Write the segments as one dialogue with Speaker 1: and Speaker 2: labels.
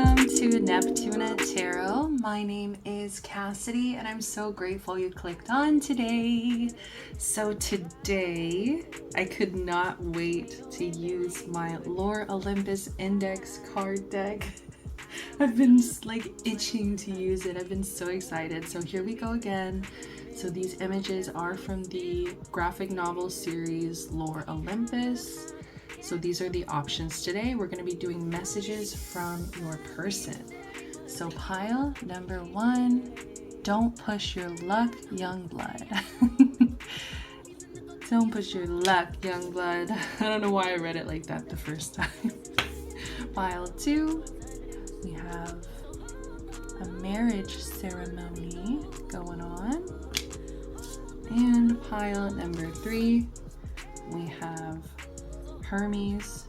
Speaker 1: Welcome to Neptuna Tarot. My name is Cassidy and I'm so grateful you clicked on today. So today I could not wait to use my Lore Olympus Index card deck. I've been like itching to use it. I've been so excited. So here we go again. So these images are from the graphic novel series Lore Olympus. So these are the options today. We're going to be doing messages from your person. So pile number 1, don't push your luck, young blood. Don't push your luck, young blood. I don't know why I read it like that the first time. Pile 2, we have a marriage ceremony going on. And pile number 3, we have Hermes,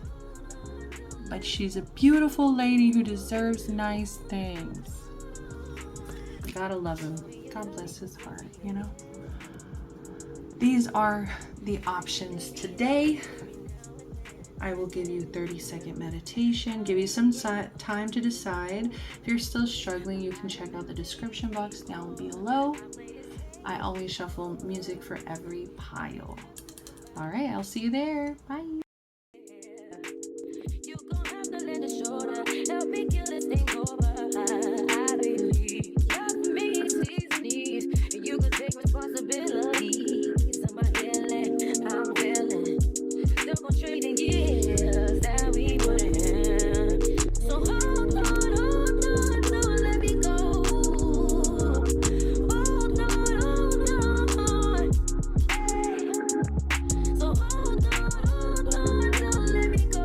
Speaker 1: but she's a beautiful lady who deserves nice things. Gotta love him. God bless his heart, you know. These are the options today. I will give you 30-second meditation, give you some time to decide. If you're still struggling, you can check out the description box down below. I always shuffle music for every pile. All right, I'll see you there. Bye.
Speaker 2: Help me kill this thing over. I believe love me sees needs, and you could take responsibility. I'm feeling, still gonna trade in years that we put in. So hold on, don't let me go. Hold on, hey. So hold on, don't let me go.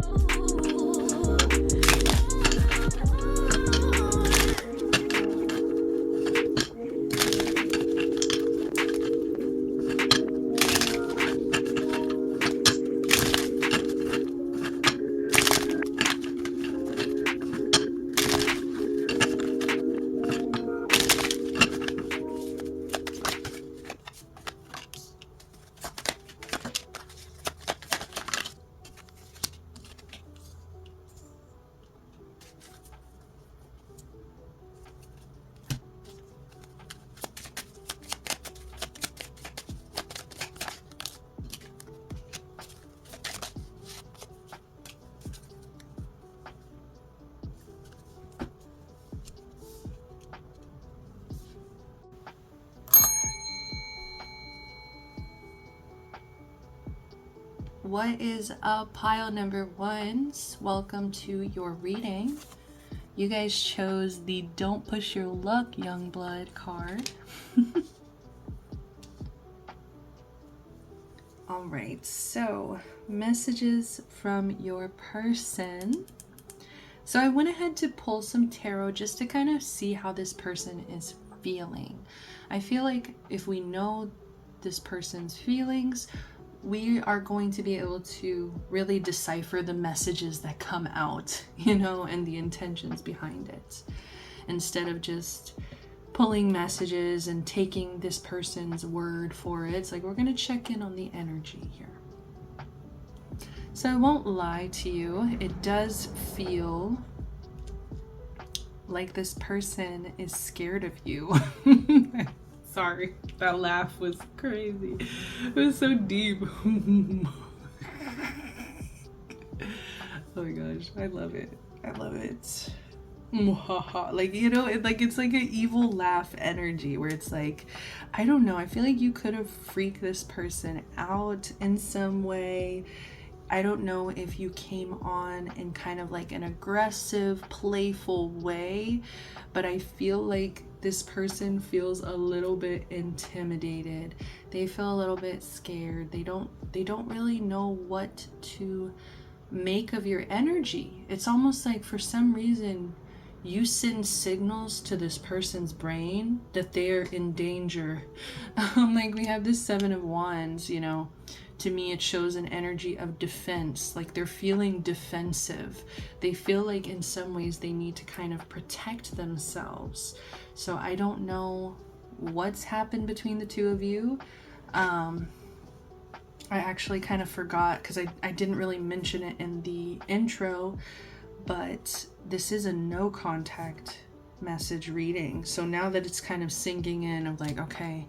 Speaker 1: What is up, pile number 1s? Welcome to your reading. You guys chose the Don't Push Your Luck, Young Blood card. All right, so messages from your person. So I went ahead to pull some tarot just to kind of see how this person is feeling. I feel like if we know this person's feelings, we are going to be able to really decipher the messages that come out, you know, and the intentions behind it. Instead of just pulling messages and taking this person's word for it, it's like we're going to check in on the energy here. So I won't lie to you, it does feel like this person is scared of you. Sorry, that laugh was crazy. It was so deep. Oh my gosh, I love it. I love it. Like, you know, it's like an evil laugh energy where it's like, I don't know, I feel like you could have freaked this person out in some way. I don't know if you came on in kind of like an aggressive, playful way, but I feel like this person feels a little bit intimidated. They feel a little bit scared. They don't really know what to make of your energy. It's almost like for some reason you send signals to this person's brain that they're in danger. Like we have this 7 of Wands, you know. To me, it shows an energy of defense, like they're feeling defensive. They feel like in some ways they need to kind of protect themselves. So I don't know what's happened between the two of you. I actually kind of forgot because I didn't really mention it in the intro, but this is a no contact message reading. So now that it's kind of sinking in of like, okay,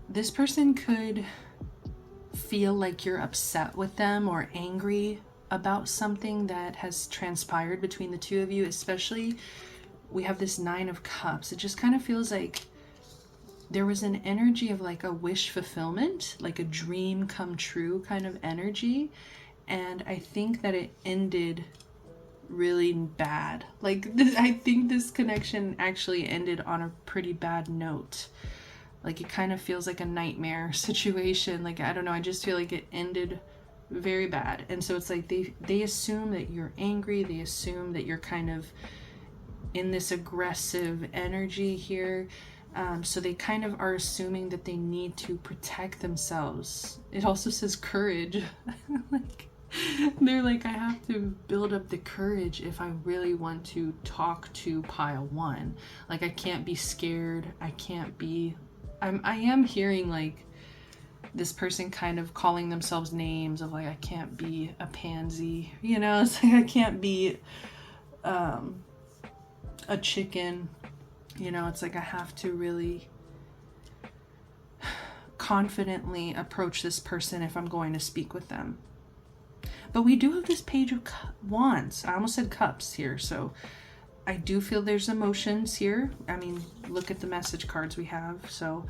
Speaker 1: this person could feel like you're upset with them or angry about something that has transpired between the two of you. Especially, we have this 9 of Cups. It just kind of feels like there was an energy of like a wish fulfillment, like a dream come true kind of energy. And I think that it ended really bad. Like, I think this connection actually ended on a pretty bad note. Like, it kind of feels like a nightmare situation. Like, I don't know, I just feel like it ended very bad. And so it's like they assume that you're angry. They assume that you're kind of in this aggressive energy here. So they kind of are assuming that they need to protect themselves. It also says courage. Like, they're like, I have to build up the courage if I really want to talk to pile 1. Like, I can't be scared. I can't be... I am hearing like this person kind of calling themselves names of like, I can't be a pansy, you know? It's like, I can't be a chicken, you know? It's like I have to really confidently approach this person if I'm going to speak with them. But we do have this Page of Wands. I almost said Cups here, so I do feel there's emotions here. I mean, look at the message cards we have. So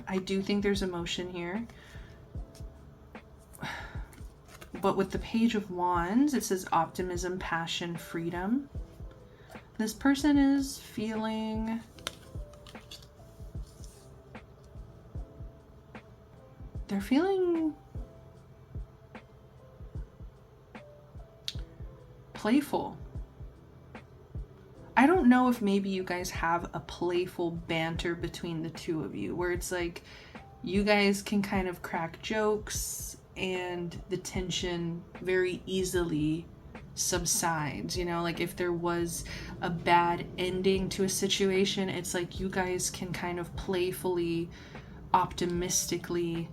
Speaker 1: I do think there's emotion here. But with the Page of Wands, it says optimism, passion, freedom. This person is feeling... they're feeling playful. I don't know if maybe you guys have a playful banter between the two of you where it's like you guys can kind of crack jokes and the tension very easily subsides, you know? Like, if there was a bad ending to a situation, it's like you guys can kind of playfully, optimistically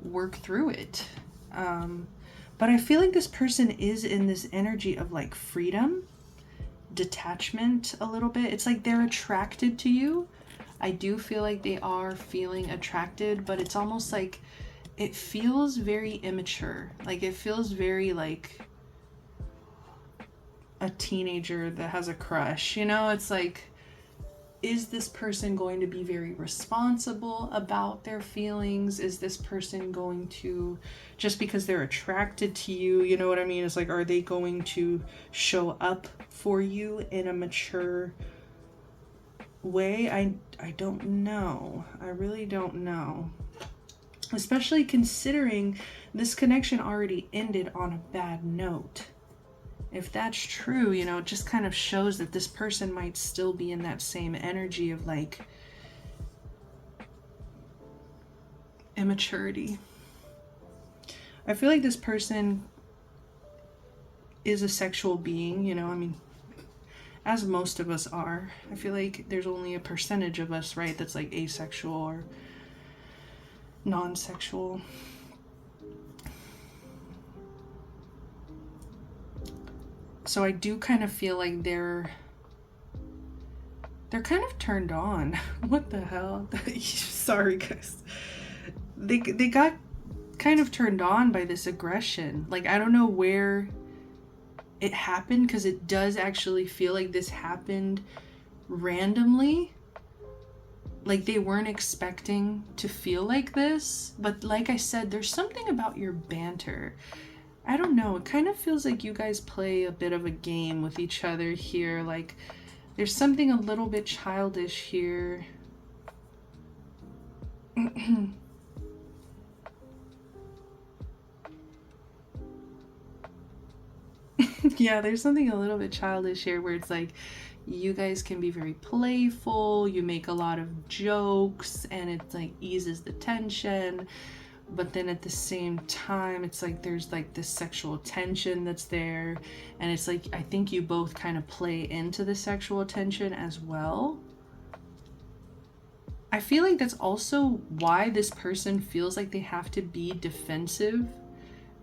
Speaker 1: work through it. But I feel like this person is in this energy of like freedom, detachment a little bit. It's like they're attracted to you. I do feel like they are feeling attracted, but it's almost like it feels very immature. Like, it feels very like a teenager that has a crush, you know? It's like, is this person going to be very responsible about their feelings? Is this person going to, just because they're attracted to you, you know what I mean? It's like, are they going to show up for you in a mature way? I don't know. I really don't know. Especially considering this connection already ended on a bad note. If that's true, you know, it just kind of shows that this person might still be in that same energy of like immaturity. I feel like this person is a sexual being, you know, I mean, as most of us are. I feel like there's only a percentage of us, right, that's like asexual or non-sexual. So I do kind of feel like they're kind of turned on. What the hell? Sorry, guys. They got kind of turned on by this aggression. Like, I don't know where it happened, because it does actually feel like this happened randomly. Like, they weren't expecting to feel like this. But like I said, there's something about your banter. I don't know, it kind of feels like you guys play a bit of a game with each other here. Like, there's something a little bit childish here. Yeah, there's something a little bit childish here where it's like you guys can be very playful, you make a lot of jokes, and it like eases the tension. But then at the same time, it's like there's like this sexual tension that's there. And it's like, I think you both kind of play into the sexual tension as well. I feel like that's also why this person feels like they have to be defensive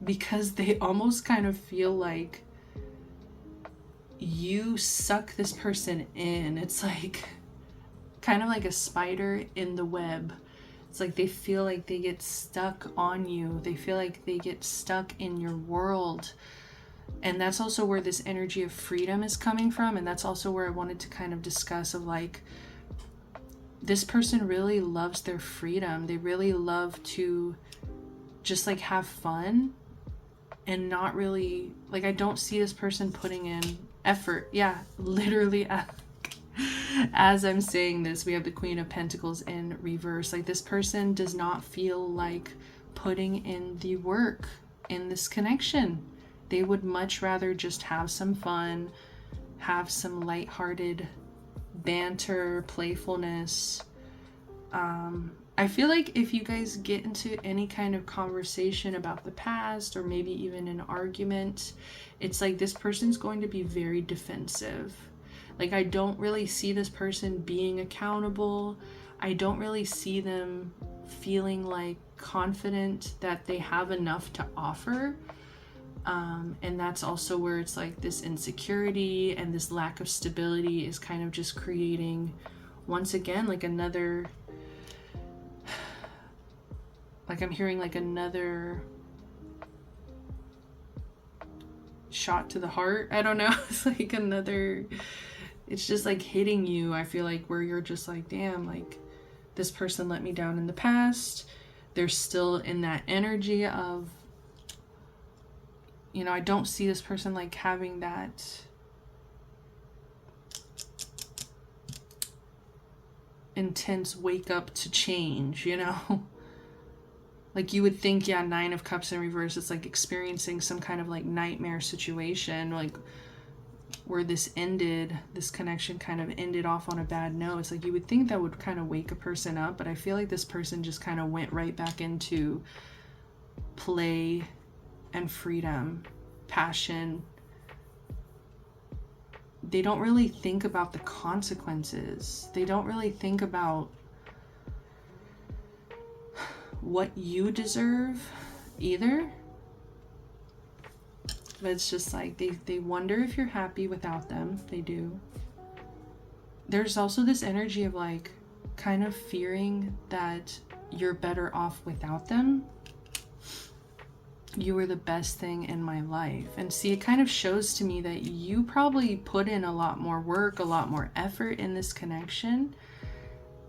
Speaker 1: because they almost kind of feel like you suck this person in. It's like kind of like a spider in the web. It's like they feel like they get stuck on you. They feel like they get stuck in your world. And that's also where this energy of freedom is coming from. And that's also where I wanted to kind of discuss of like, this person really loves their freedom. They really love to just like have fun and not really, like, I don't see this person putting in effort. Yeah, literally as I'm saying this, we have the Queen of Pentacles in reverse. Like, this person does not feel like putting in the work in this connection. They would much rather just have some fun, have some lighthearted banter, playfulness. I feel like if you guys get into any kind of conversation about the past, or maybe even an argument, it's like this person's going to be very defensive. Like, I don't really see this person being accountable. I don't really see them feeling like confident that they have enough to offer. And that's also where it's like this insecurity and this lack of stability is kind of just creating, once again, like another, like I'm hearing like another shot to the heart. I don't know. It's like another, it's just like hitting you. I feel like where you're just like, damn, like this person let me down in the past. They're still in that energy of, you know, I don't see this person like having that intense wake up to change, you know? Like, you would think, yeah, 9 of Cups in reverse, it's like experiencing some kind of like nightmare situation, like where this ended, this connection kind of ended off on a bad note. It's like you would think that would kind of wake a person up, but I feel like this person just kind of went right back into play and freedom, passion. They don't really think about the consequences. They don't really think about what you deserve either. But it's just like they wonder if you're happy without them. They do. There's also this energy of like kind of fearing that you're better off without them. You were the best thing in my life. And see, it kind of shows to me that you probably put in a lot more work, a lot more effort in this connection,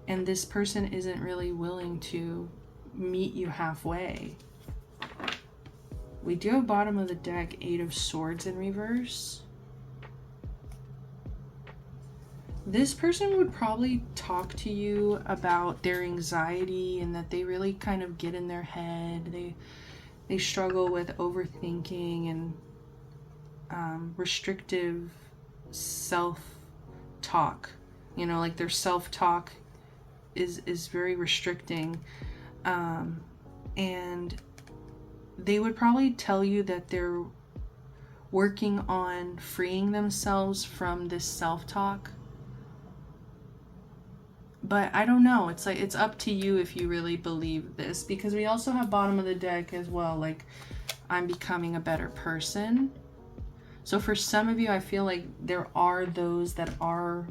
Speaker 1: and this person isn't really willing to meet you halfway. We do have bottom of the deck 8 of Swords in reverse. This person would probably talk to you about their anxiety and that they really kind of get in their head. They struggle with overthinking and restrictive self-talk. You know, like their self-talk is very restricting. And they would probably tell you that they're working on freeing themselves from this self-talk. But I don't know. It's like, it's up to you if you really believe this, because we also have bottom of the deck as well, like I'm becoming a better person. So for some of you, I feel like there are those that are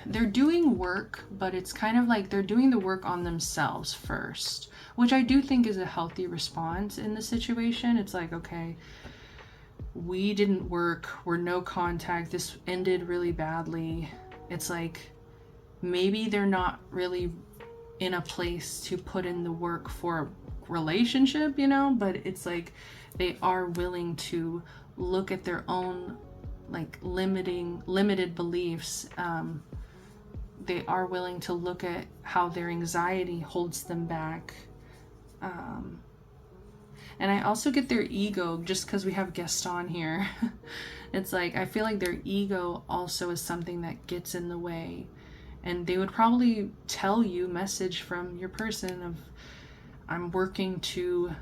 Speaker 1: they're doing work, but it's kind of like they're doing the work on themselves first, which I do think is a healthy response in the situation. It's like, okay, we didn't work, we're no contact, this ended really badly. It's like maybe they're not really in a place to put in the work for a relationship, you know, but it's like they are willing to look at their own like limited beliefs. They are willing to look at how their anxiety holds them back. And I also get their ego, just because we have guests on here. It's like, I feel like their ego also is something that gets in the way. And they would probably tell you, message from your person of, I'm working to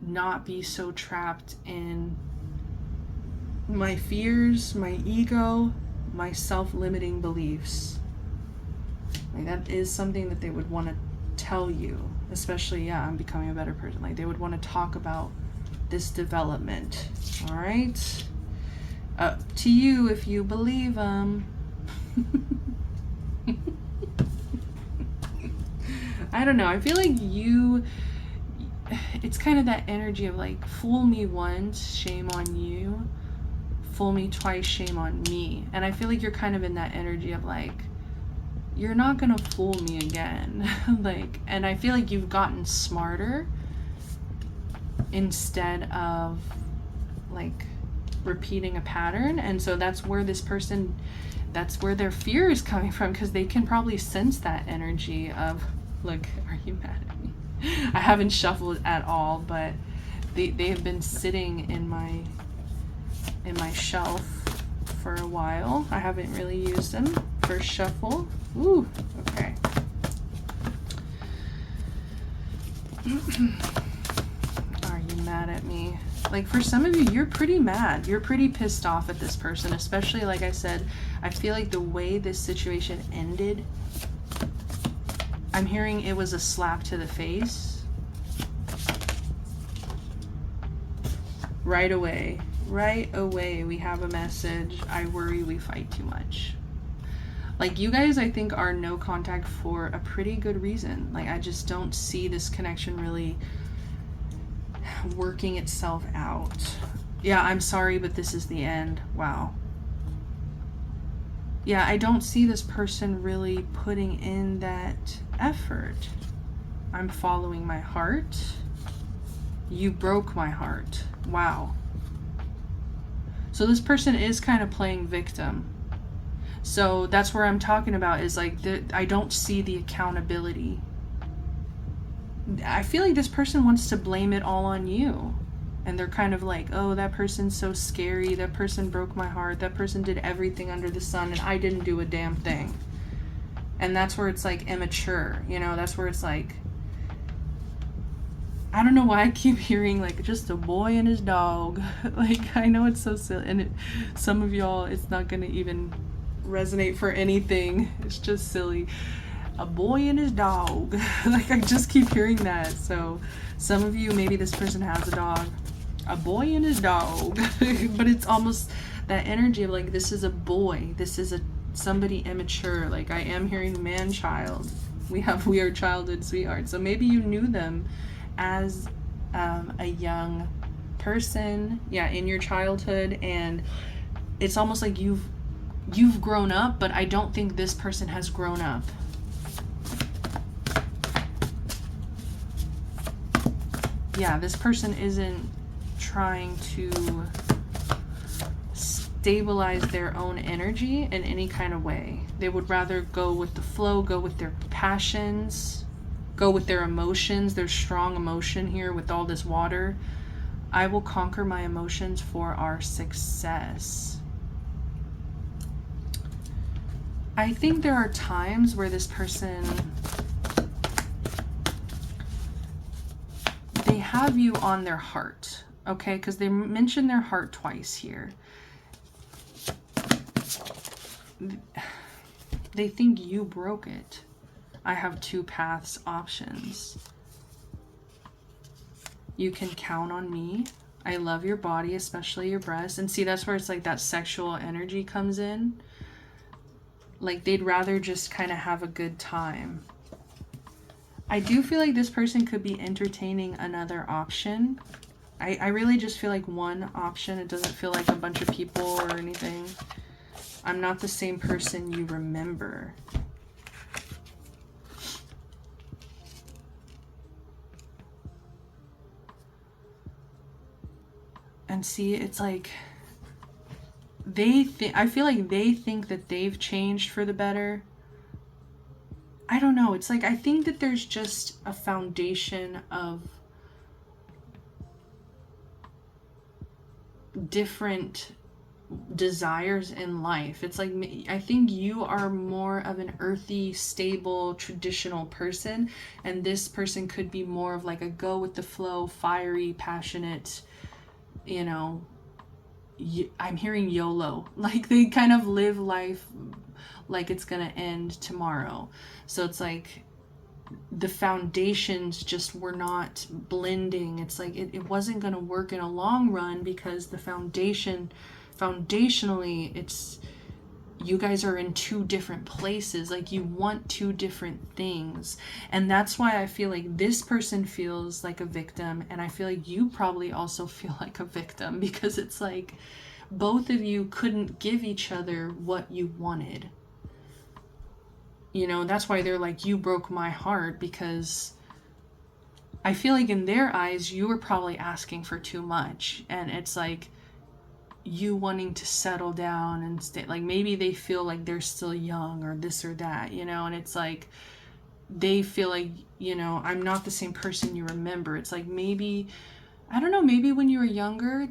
Speaker 1: not be so trapped in my fears, my ego, my self-limiting beliefs. Like, that is something that they would want to tell you. Especially, yeah, I'm becoming a better person. Like, they would want to talk about this development. All right? Up to you if you believe them. I don't know. I feel like it's kind of that energy of like, fool me once, shame on you. Fool me twice, shame on me. And I feel like you're kind of in that energy of like, you're not gonna fool me again. Like, and I feel like you've gotten smarter instead of like repeating a pattern. And so that's where that's where their fear is coming from, because they can probably sense that energy of, look, are you mad at me? I haven't shuffled at all, but they have been sitting in my shelf for a while. I haven't really used them. First shuffle. Ooh, okay. Are you mad at me? Like, for some of you, you're pretty mad. You're pretty pissed off at this person, especially, like I said, I feel like the way this situation ended, I'm hearing it was a slap to the face. Right away, we have a message. I worry we fight too much. Like, you guys, I think, are no contact for a pretty good reason. Like, I just don't see this connection really working itself out. Yeah, I'm sorry, but this is the end. Wow. Yeah, I don't see this person really putting in that effort. I'm following my heart. You broke my heart. Wow. So this person is kind of playing victim. So that's where I'm talking about, is like, I don't see the accountability. I feel like this person wants to blame it all on you. And they're kind of like, oh, that person's so scary. That person broke my heart. That person did everything under the sun and I didn't do a damn thing. And that's where it's like immature, you know? That's where it's like, I don't know why I keep hearing like just a boy and his dog. Like, I know it's so silly. And some of y'all, it's not going to even resonate for anything. It's just silly. A boy and his dog. Like, I just keep hearing that. So some of you, maybe this person has a dog. A boy and his dog. But it's almost that energy of like, this is a boy. This is somebody immature. Like, I am hearing man-child. We are childhood sweethearts. So maybe you knew them as a young person, yeah, in your childhood, and it's almost like you've grown up, but I don't think this person has grown up. Yeah, this person isn't trying to stabilize their own energy in any kind of way. They would rather go with the flow, go with their passions, go with their emotions. There's strong emotion here with all this water. I will conquer my emotions for our success. I think there are times where this person, they have you on their heart, okay? Because they mention their heart twice here. They think you broke it. I have two paths options. You can count on me. I love your body, especially your breasts. And see, that's where it's like that sexual energy comes in. Like, they'd rather just kind of have a good time. I do feel like this person could be entertaining another option. I really just feel like one option. It doesn't feel like a bunch of people or anything. I'm not the same person you remember. And see, it's like I feel like they think that they've changed for the better. I don't know. It's like, I think that there's just a foundation of different desires in life. It's like, I think you are more of an earthy, stable, traditional person, and this person could be more of like a go with the flow, fiery, passionate, you know, I'm hearing YOLO. Like, they kind of live life like it's gonna end tomorrow. So it's like, the foundations just were not blending. It's like it wasn't going to work in a long run because the foundationally, it's, you guys are in two different places. Like, you want two different things. And that's why I feel like this person feels like a victim. And I feel like you probably also feel like a victim, because it's like both of you couldn't give each other what you wanted. You know, that's why they're like, you broke my heart, because I feel like in their eyes, you were probably asking for too much. And it's like, you wanting to settle down and stay, like maybe they feel like they're still young or this or that, you know, and it's like they feel like, you know, I'm not the same person you remember. It's like, maybe, I don't know, maybe when you were younger,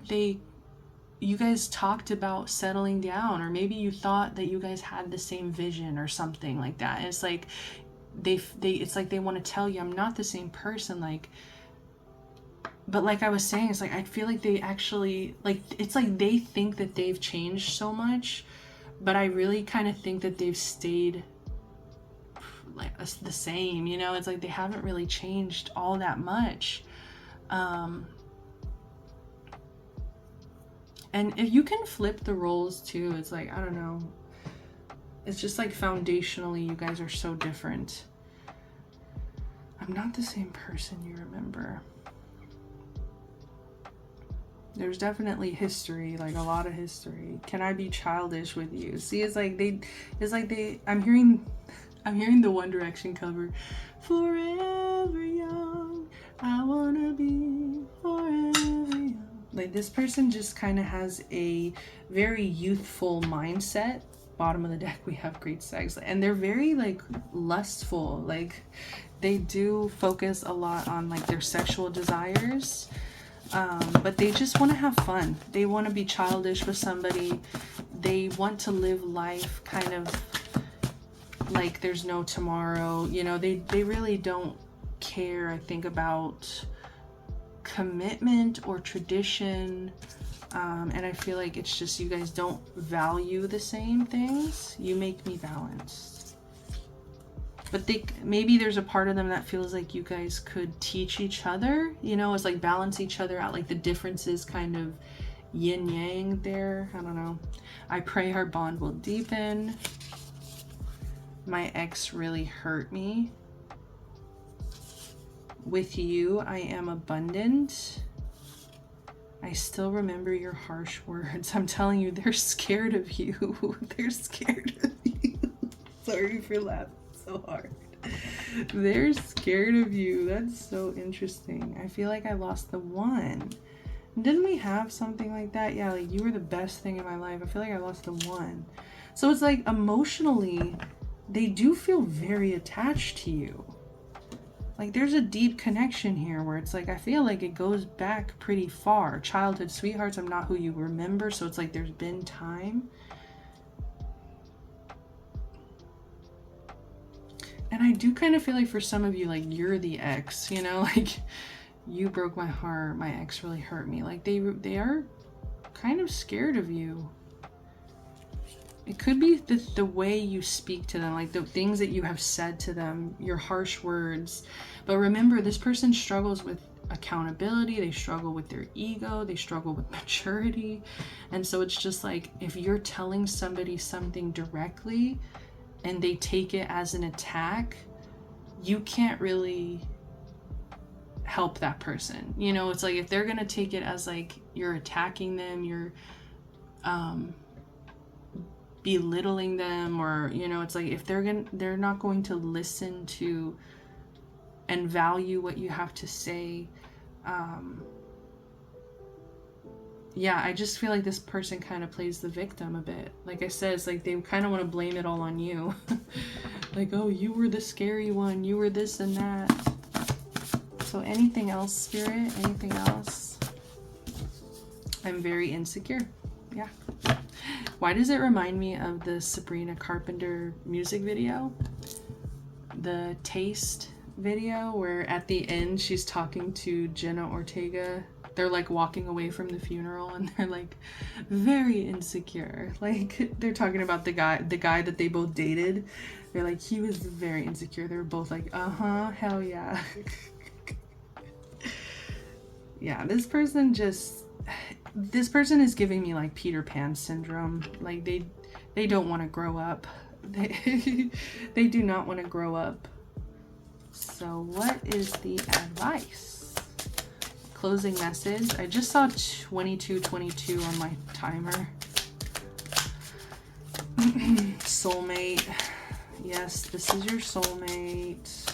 Speaker 1: you guys talked about settling down, or maybe you thought that you guys had the same vision or something like that. And it's like it's like they want to tell you, I'm not the same person, like. But like I was saying, it's like I feel like they actually, like, it's like they think that they've changed so much, but I really kind of think that they've stayed like the same, you know. It's like they haven't really changed all that much. And if you can flip the roles too, it's like, I don't know, it's just like foundationally you guys are so different. I'm not the same person you remember. There's definitely history, like a lot of history. Can I be childish with you? See, it's like I'm hearing the One Direction cover. Forever young, I wanna be forever young. Like, this person just kind of has a very youthful mindset. Bottom of the deck, we have great sex. And they're very, like, lustful. Like, they do focus a lot on, like, their sexual desires. But they just want to have fun. They want to be childish with somebody. They want to live life kind of like there's no tomorrow. You know, they really don't care, I think, about commitment or tradition. And I feel like it's just you guys don't value the same things. You make me balanced. But maybe there's a part of them that feels like you guys could teach each other, you know, it's like balance each other out, like the differences kind of yin yang there. I don't know. I pray our bond will deepen. My ex really hurt me. With you, I am abundant. I still remember your harsh words. I'm telling you, they're scared of you. They're scared of you. Sorry for laughing so hard. They're scared of you. That's so interesting. I feel like I lost the one. Didn't we have something like that? Yeah, like you were the best thing in my life. I feel like I lost the one. So it's like emotionally, they do feel very attached to you. Like there's a deep connection here where it's like, I feel like it goes back pretty far. Childhood sweethearts, I'm not who you remember. So it's like there's been time. And I do kind of feel like for some of you, like you're the ex, you know, like you broke my heart. My ex really hurt me. Like they are kind of scared of you. It could be the way you speak to them, like the things that you have said to them, your harsh words. But remember, this person struggles with accountability. They struggle with their ego. They struggle with maturity. And so it's just like, if you're telling somebody something directly and they take it as an attack, you can't really help that person. You know, it's like if they're going to take it as like you're attacking them, you're belittling them, or you know, it's like if they're not going to listen to and value what you have to say. Yeah, I just feel like this person kind of plays the victim a bit. Like I said, it's like they kind of want to blame it all on you. Like, oh, you were the scary one, you were this and that. So anything else, Spirit? Anything else? I'm very insecure. Yeah. Why does it remind me of the Sabrina Carpenter music video? The Taste video, where at the end she's talking to Jenna Ortega, they're like walking away from the funeral and they're like very insecure. Like they're talking about the guy that they both dated. They're like, he was very insecure. They were both like, hell yeah. Yeah, this person is giving me like Peter Pan syndrome. Like they don't want to grow up. They do not want to grow up. So what is the advice? Closing message. I just saw 2222 on my timer. Soulmate. Yes, this is your soulmate.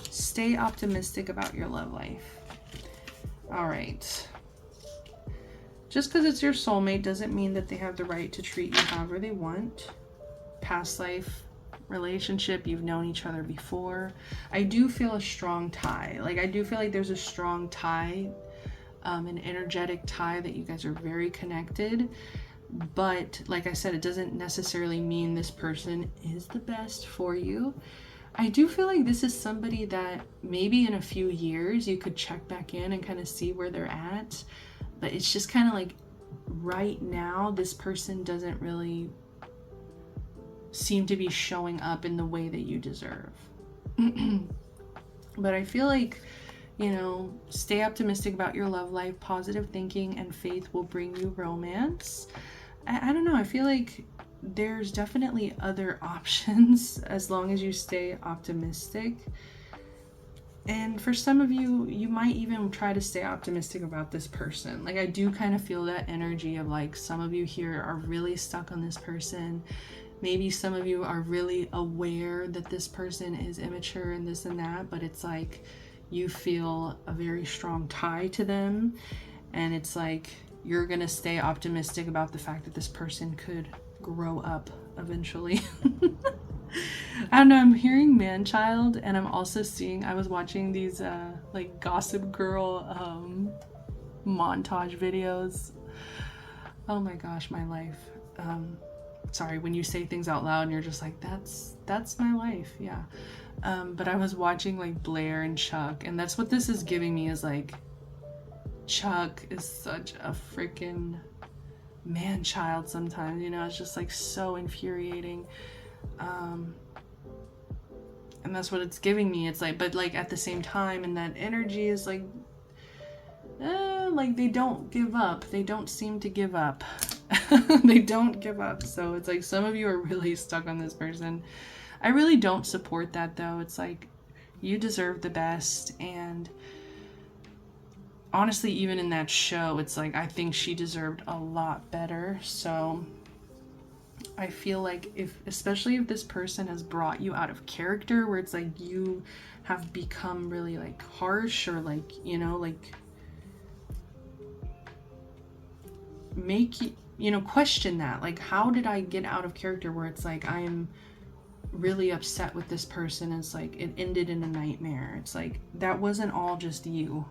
Speaker 1: Stay optimistic about your love life. All right. Just because it's your soulmate doesn't mean that they have the right to treat you however they want. Past life relationship, you've known each other before. I do feel a strong tie. Like I do feel like there's a strong tie, an energetic tie that you guys are very connected. But like I said, it doesn't necessarily mean this person is the best for you. I do feel like this is somebody that maybe in a few years you could check back in and kind of see where they're at. But it's just kind of like right now, this person doesn't really seem to be showing up in the way that you deserve. But I feel like, you know, stay optimistic about your love life. Positive thinking and faith will bring you romance. I don't know. I feel like there's definitely other options as long as you stay optimistic. And for some of you, you might even try to stay optimistic about this person. Like I do kind of feel that energy of like some of you here are really stuck on this person. Maybe some of you are really aware that this person is immature and this and that, but it's like you feel a very strong tie to them. And it's like you're going to stay optimistic about the fact that this person could grow up eventually. I don't know, I'm hearing man-child, and I'm also seeing, I was watching these like Gossip Girl montage videos. Oh my gosh, my life. Sorry, when you say things out loud and you're just like, that's my life, yeah. But I was watching like Blair and Chuck, and that's what this is giving me, is like Chuck is such a freaking man-child sometimes, you know. It's just like so infuriating. And that's what it's giving me. It's like, but like at the same time, and that energy is like they don't give up. They don't seem to give up. They don't give up. So it's like some of you are really stuck on this person. I really don't support that though. It's like you deserve the best. And honestly, even in that show, it's like I think she deserved a lot better. So I feel like especially if this person has brought you out of character, where it's like you have become really like harsh, or like, you know, like make you know, question that, like, how did I get out of character, where it's like I'm really upset with this person. It's like it ended in a nightmare. It's like that wasn't all just you.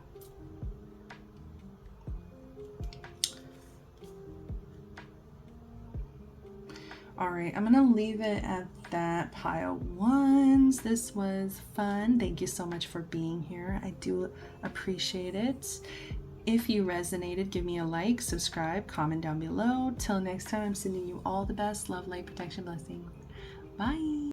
Speaker 1: All right, I'm gonna leave it at that, pile ones. This was fun. Thank you so much for being here. I do appreciate it. If you resonated, give me a like, subscribe, comment down below. Till next time, I'm sending you all the best. Love, light, protection, blessings. Bye.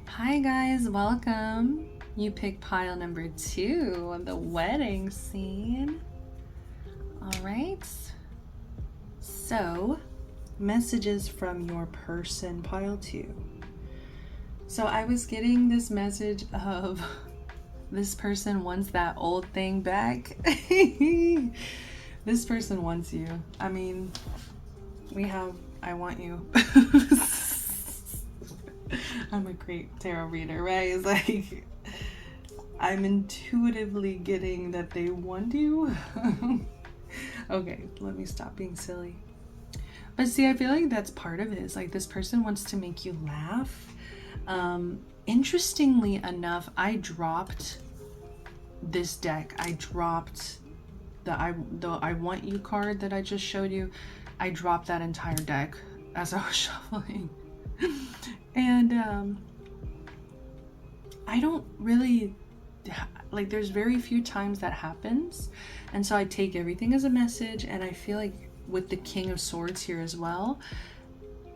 Speaker 1: Hi guys, welcome. You picked pile number 2 on the wedding scene. All right. So, messages from your person, pile 2. So I was getting this message of this person wants that old thing back. This person wants you. I mean, I want you. I'm a great tarot reader, right? It's like, I'm intuitively getting that they want you. Okay, let me stop being silly. But see, I feel like that's part of it. It's like this person wants to make you laugh. Interestingly enough, I dropped this deck. I dropped the I want you card that I just showed you. I dropped that entire deck as I was shuffling. And I don't really, like, there's very few times that happens, and so I take everything as a message. And I feel like with the King of Swords here as well,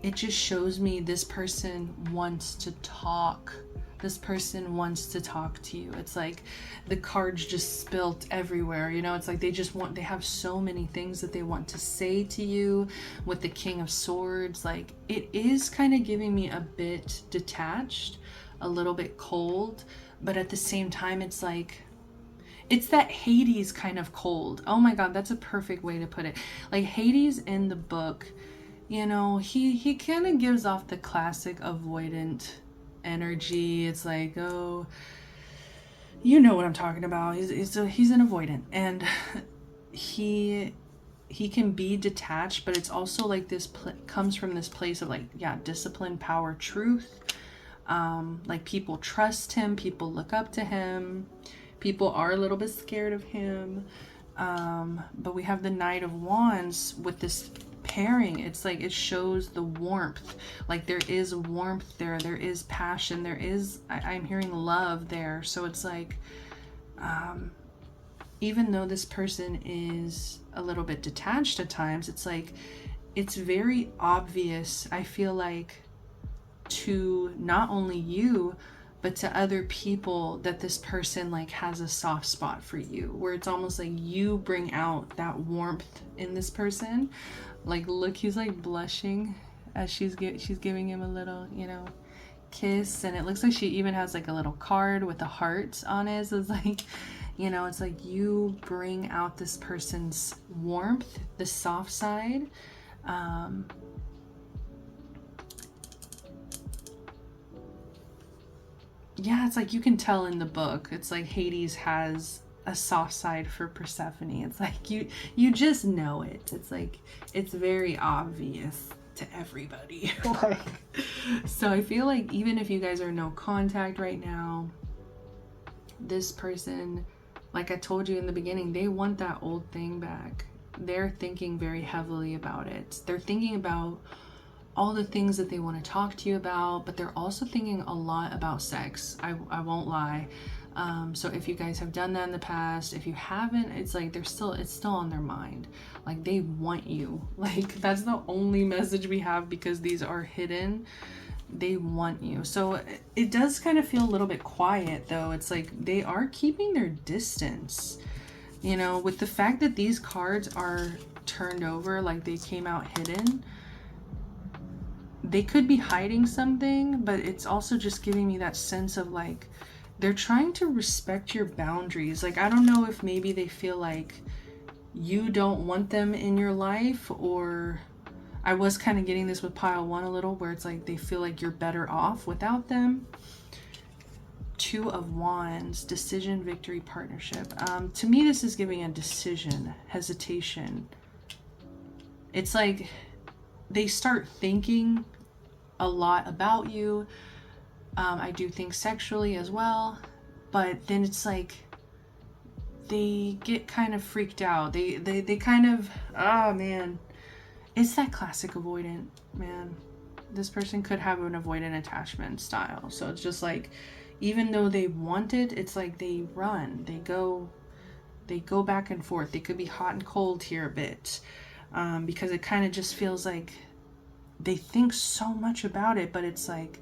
Speaker 1: it just shows me this person wants to talk. This person wants to talk to you. It's like the cards just spilt everywhere, you know. It's like they have so many things that they want to say to you with the King of Swords. Like, it is kind of giving me a bit detached, a little bit cold, but at the same time, it's like, it's that Hades kind of cold. Oh my God, that's a perfect way to put it. Like, Hades in the book, you know, he kind of gives off the classic avoidant energy. It's like, oh, you know what I'm talking about. He's an avoidant, and he can be detached, but it's also like this comes from this place of like, yeah, discipline, power, truth. Like, people trust him, people look up to him, people are a little bit scared of him. But we have the Knight of Wands with this pairing. It's like it shows the warmth. Like, there is warmth there, there is passion, there is, I'm hearing love there. So it's like, even though this person is a little bit detached at times, it's like, it's very obvious, I feel like, to not only you, but to other people, that this person like has a soft spot for you, where it's almost like you bring out that warmth in this person. Like, look, he's like blushing as she's giving him a little, you know, kiss, and it looks like she even has like a little card with a heart on it. So it's like, you know, it's like you bring out this person's warmth, the soft side. Yeah, it's like you can tell in the book. It's like Hades has a soft side for Persephone. It's like you just know it. It's like it's very obvious to everybody. Like, so I feel like even if you guys are no contact right now, this person, like I told you in the beginning, they want that old thing back. They're thinking very heavily about it. They're thinking about all the things that they want to talk to you about, but they're also thinking a lot about sex. I won't lie. So if you guys have done that in the past, if you haven't, it's like it's still on their mind. Like, they want you. Like, that's the only message we have, because these are hidden. They want you. So it does kind of feel a little bit quiet though. It's like they are keeping their distance, you know, with the fact that these cards are turned over, like they came out hidden. They could be hiding something, but it's also just giving me that sense of like they're trying to respect your boundaries. Like, I don't know if maybe they feel like you don't want them in your life, or I was kind of getting this with pile one a little, where it's like they feel like you're better off without them. Two of Wands, decision, victory, partnership. To me, this is giving a decision, hesitation. It's like they start thinking a lot about you. I do think sexually as well, but then it's like they get kind of freaked out. They kind of, oh man, it's that classic avoidant, man. This person could have an avoidant attachment style. So it's just like, even though they want it, it's like they run, they go back and forth. They could be hot and cold here a bit, because it kind of just feels like they think so much about it, but it's like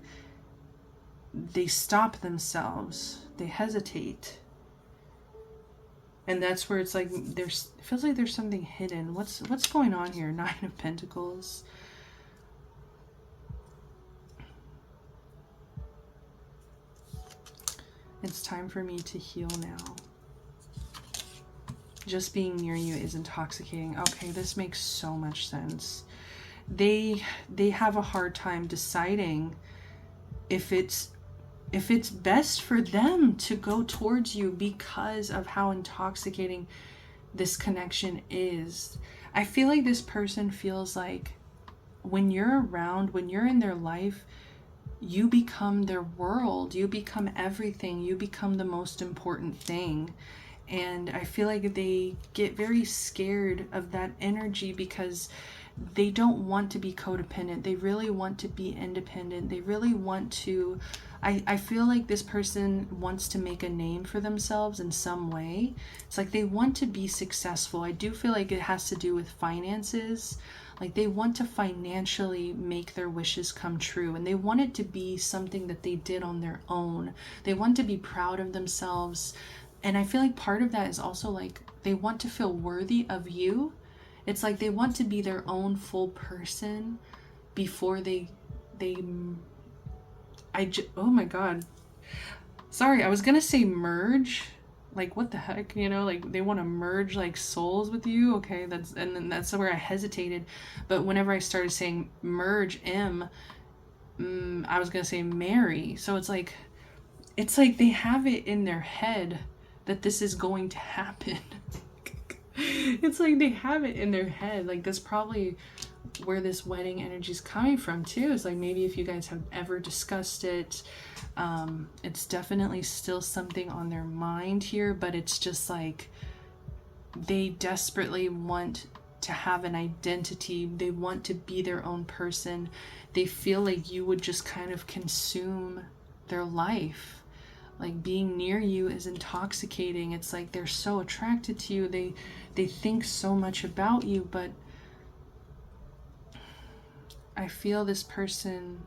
Speaker 1: they stop themselves, they hesitate, and that's where it's like it feels like there's something hidden. What's going on here? Nine of Pentacles. It's time for me to heal now. Just being near you is intoxicating. Okay, this makes so much sense. They have a hard time deciding if it's best for them to go towards you because of how intoxicating this connection is. I feel like this person feels like when you're around, when you're in their life, you become their world, you become everything, you become the most important thing. And I feel like they get very scared of that energy because they don't want to be codependent. They really want to be independent. They really want to, I feel like this person wants to make a name for themselves in some way. It's like they want to be successful. I do feel like it has to do with finances. Like they want to financially make their wishes come true, and they want it to be something that they did on their own. They want to be proud of themselves. And I feel like part of that is also like they want to feel worthy of you. It's like they want to be their own full person before oh my god. Sorry, I was gonna say merge. Like what the heck, you know, like they want to merge like souls with you. Okay, and then that's where I hesitated. But whenever I started saying merge I was gonna say marry. So it's like they have it in their head that this is going to happen. It's like they have it in their head. Like that's probably where this wedding energy is coming from too. It's like maybe if you guys have ever discussed it, it's definitely still something on their mind here, but it's just like they desperately want to have an identity. They want to be their own person. They feel like you would just kind of consume their life. Like being near you is intoxicating. It's like they're so attracted to you. They think so much about you, but I feel this person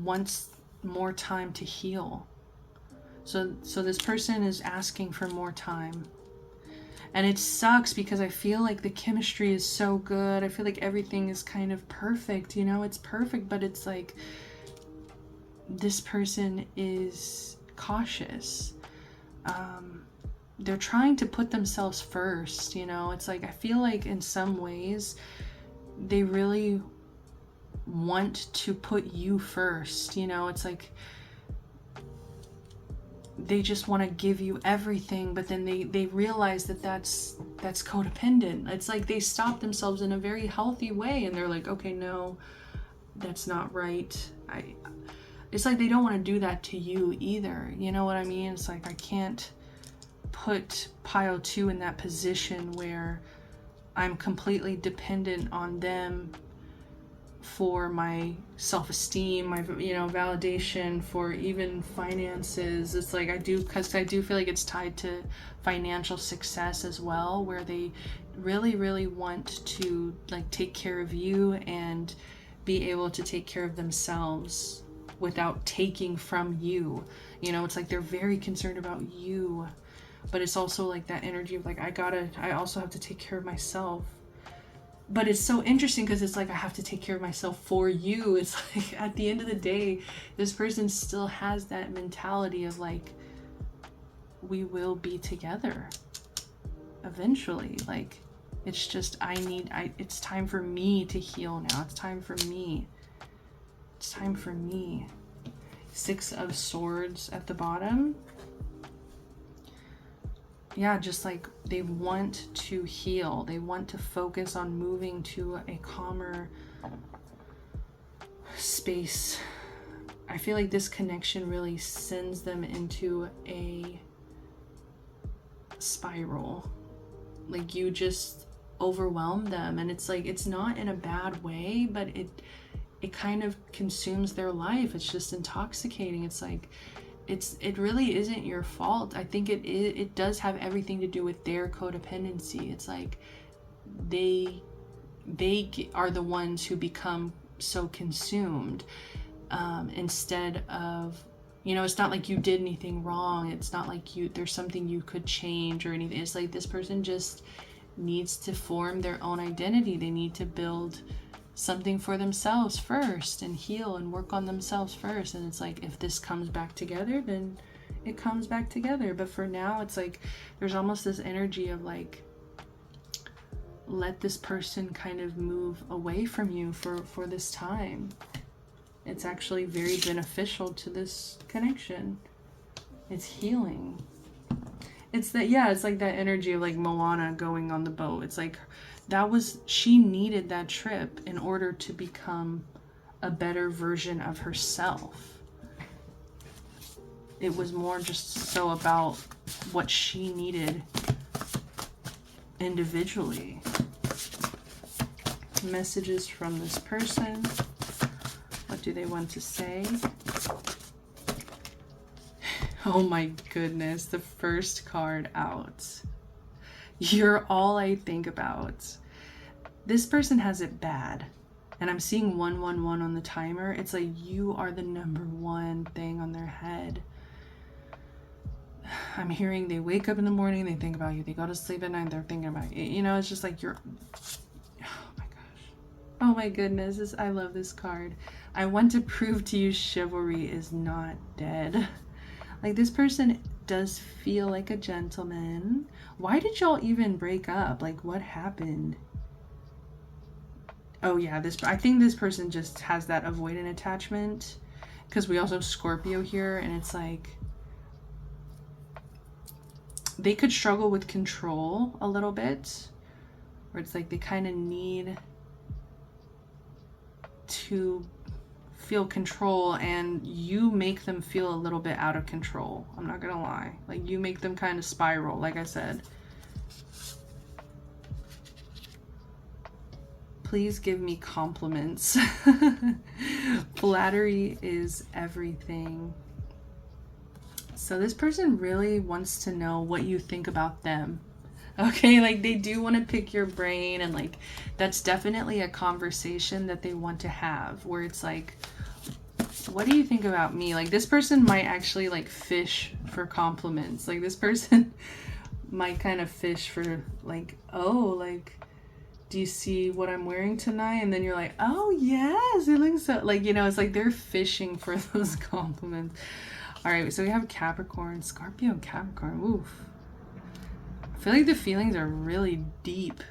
Speaker 1: wants more time to heal. So this person is asking for more time. And it sucks because I feel like the chemistry is so good. I feel like everything is kind of perfect, you know, it's perfect, but it's like this person is cautious. They're trying to put themselves first, you know. It's like I feel like in some ways they really want to put you first, you know. It's like they just want to give you everything, but then they realize that that's codependent. It's like they stop themselves in a very healthy way and they're like, okay, no, that's not right. It's like they don't want to do that to you either, you know what I mean? It's like I can't put Pile 2 in that position where I'm completely dependent on them for my self-esteem, my, you know, validation, for even finances. It's like because I do feel like it's tied to financial success as well, where they really, really want to like take care of you and be able to take care of themselves without taking from you. You know, it's like they're very concerned about you, but it's also like that energy of like I also have to take care of myself. But it's so interesting because it's like I have to take care of myself for you. It's like at the end of the day, this person still has that mentality of like, we will be together eventually. Like it's just it's time for me to heal now. It's time for me. It's time for me. 6 of Swords at the bottom. Yeah, just like they want to heal. They want to focus on moving to a calmer space. I feel like this connection really sends them into a spiral. Like you just overwhelm them, and it's like it's not in a bad way, but it kind of consumes their life. It's just intoxicating. It's like it really isn't your fault. I think it does have everything to do with their codependency. It's like they are the ones who become so consumed, instead of, you know, it's not like you did anything wrong. It's not like there's something you could change or anything. It's like this person just needs to form their own identity. They need to build something for themselves first and heal and work on themselves first. And it's like, if this comes back together, then it comes back together. But for now, it's like there's almost this energy of like, let this person kind of move away from you for this time. It's actually very beneficial to this connection. It's healing. It's that, yeah, it's like that energy of like Moana going on the boat. It's like she needed that trip in order to become a better version of herself. It was more just so about what she needed individually. Messages from this person. What do they want to say? Oh my goodness, the first card out. You're all I think about. This person has it bad. And I'm seeing 111 on the timer. It's like you are the number one thing on their head. I'm hearing they wake up in the morning, they think about you. They go to sleep at night, they're thinking about you. You know, it's just like you're... Oh my gosh. Oh my goodness. I love this card. I want to prove to you chivalry is not dead. Like, this person does feel like a gentleman. Why did y'all even break up? Like, what happened? Oh yeah, I think this person just has that avoidant attachment, because we also have Scorpio here, and it's like they could struggle with control a little bit, where it's like they kind of need to feel control, and you make them feel a little bit out of control. I'm not gonna lie. Like, you make them kind of spiral, like I said. Please give me compliments. Flattery is everything. So this person really wants to know what you think about them. Okay, like they do want to pick your brain, and like that's definitely a conversation that they want to have, where it's like, what do you think about me? Like, this person might actually like fish for compliments. Like, this person might kind of fish for like, oh, like, do you see what I'm wearing tonight? And then you're like, oh yes, it looks so, like, you know, it's like they're fishing for those compliments. All right, so we have Capricorn, Scorpio, and Capricorn. Oof. I feel like the feelings are really deep,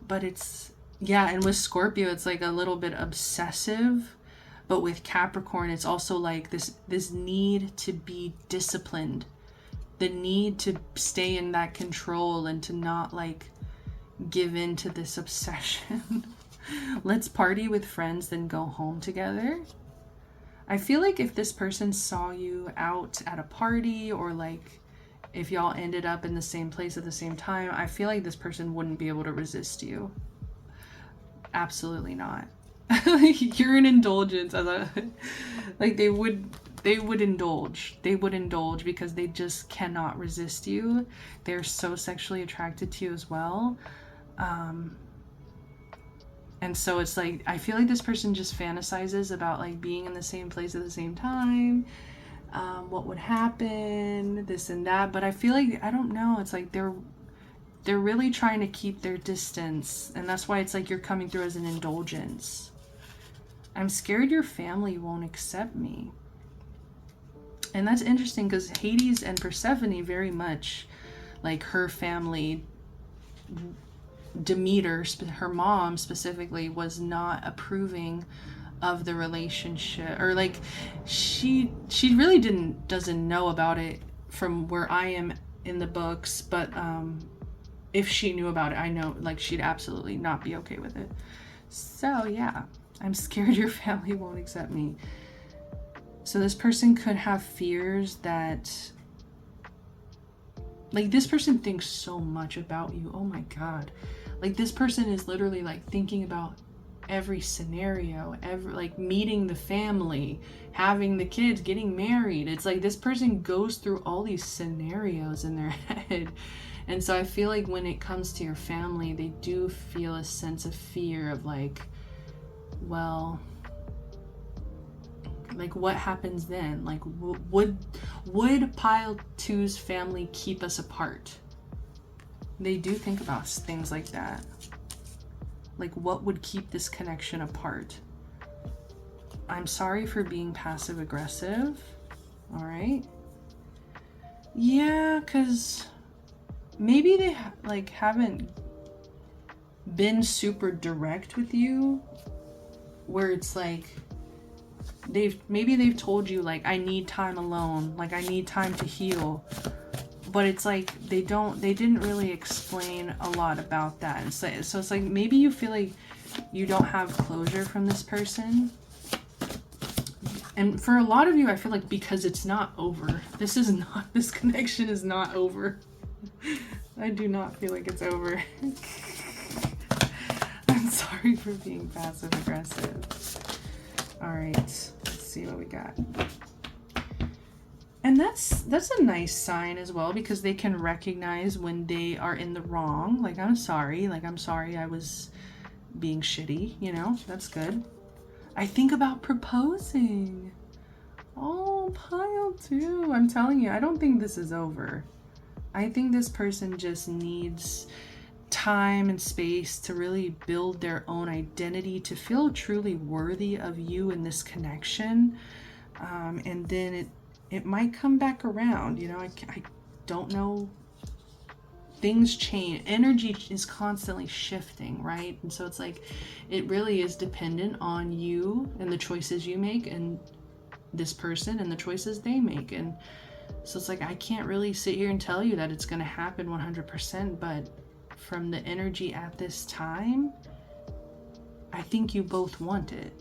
Speaker 1: but it's, yeah, and with Scorpio, it's like a little bit obsessive, but with Capricorn, it's also like this need to be disciplined, the need to stay in that control and to not like give in to this obsession. Let's party with friends, then go home together. I feel like if this person saw you out at a party, or like if y'all ended up in the same place at the same time, I feel like this person wouldn't be able to resist you. Absolutely not. You're an indulgence. Like they would indulge. They would indulge because they just cannot resist you. They're so sexually attracted to you as well. And so it's like, I feel like this person just fantasizes about like being in the same place at the same time. What would happen, this and that. But I feel like, I don't know, it's like they're really trying to keep their distance. And that's why it's like you're coming through as an indulgence. I'm scared your family won't accept me. And that's interesting because Hades and Persephone very much, like her family, Demeter, her mom specifically, was not approving of the relationship, or like she really doesn't know about it from where I am in the books, but if she knew about it, I know like she'd absolutely not be okay with it. So yeah, I'm scared your family won't accept me. So this person could have fears that, like, this person thinks so much about you. Oh my God. Like, this person is literally like thinking about every scenario, like meeting the family, having the kids, getting married. It's like this person goes through all these scenarios in their head. And so I feel like when it comes to your family, they do feel a sense of fear of like, well, like what happens then? Like, would Pile 2's family keep us apart? They do think about things like that. Like, what would keep this connection apart? I'm sorry for being passive aggressive. All right. Yeah, because maybe they like haven't been super direct with you, where it's like they've told you like, I need time alone, like I need time to heal, but it's like they didn't really explain a lot about that. And so it's like maybe you feel like you don't have closure from this person. And for a lot of you, I feel like because it's not over. This connection is not over. I do not feel like it's over. I'm sorry for being passive aggressive. All right, let's see what we got. And that's a nice sign as well, because they can recognize when they are in the wrong. Like, I'm sorry I was being shitty, you know, that's good. I think about proposing. Oh, pile 2. I'm telling you, I don't think this is over. I think this person just needs time and space to really build their own identity, to feel truly worthy of you in this connection. And then it might come back around, you know. I don't know. Things change. Energy is constantly shifting, right? And so it's like, it really is dependent on you and the choices you make, and this person and the choices they make. And so it's like, I can't really sit here and tell you that it's going to happen 100%, but from the energy at this time, I think you both want it.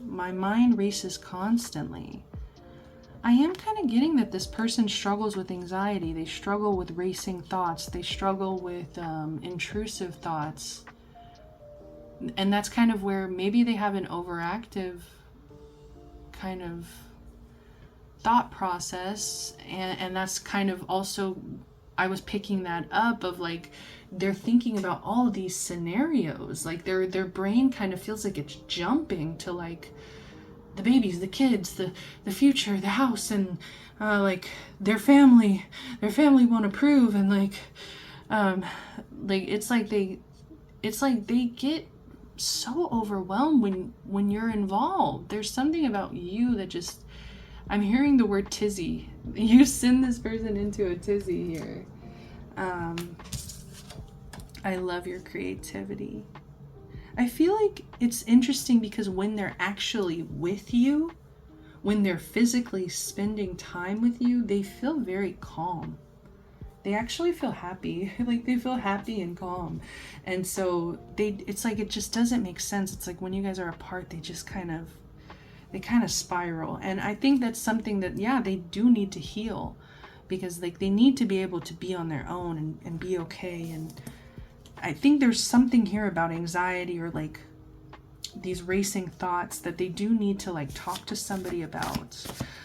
Speaker 1: My mind races constantly. I am kind of getting that this person struggles with anxiety. They struggle with racing thoughts. They struggle with intrusive thoughts. And that's kind of where maybe they have an overactive kind of thought process. And that's kind of also, I was picking that up of like, they're thinking about all of these scenarios. Like their brain kind of feels like it's jumping to like, the babies, the kids, the future, the house, and like their family won't approve, and like it's like they get so overwhelmed when you're involved. There's something about you that just, I'm hearing the word tizzy. You send this person into a tizzy here. I love your creativity. I feel like it's interesting because when they're actually with you, when they're physically spending time with you, they feel very calm. They actually feel happy. Like they feel happy and calm. And so it's like, it just doesn't make sense. It's like when you guys are apart, they kind of spiral. And I think that's something that, yeah, they do need to heal, because like they need to be able to be on their own and be okay. And I think there's something here about anxiety or like these racing thoughts that they do need to like talk to somebody about.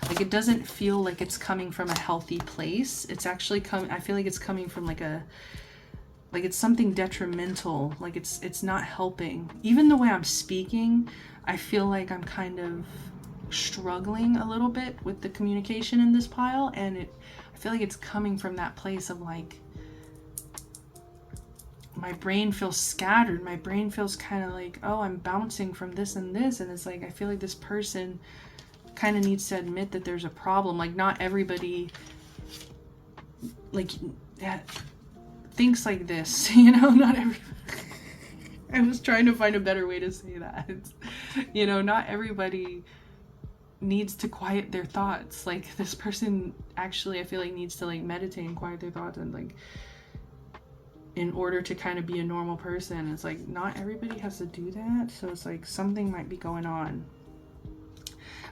Speaker 1: Like it doesn't feel like it's coming from a healthy place. It's actually I feel like it's coming from like it's something detrimental. Like it's not helping. Even the way I'm speaking, I feel like I'm kind of struggling a little bit with the communication in this pile, and I feel like it's coming from that place of like, my brain feels scattered. My brain feels kind of like, oh, I'm bouncing from this and this. And it's like, I feel like this person kind of needs to admit that there's a problem. Like not everybody like thinks like this, you know, not everybody. I was trying to find a better way to say that. You know, not everybody needs to quiet their thoughts. Like this person actually, I feel like needs to like meditate and quiet their thoughts, and like, in order to kind of be a normal person. It's like not everybody has to do that. So it's like something might be going on.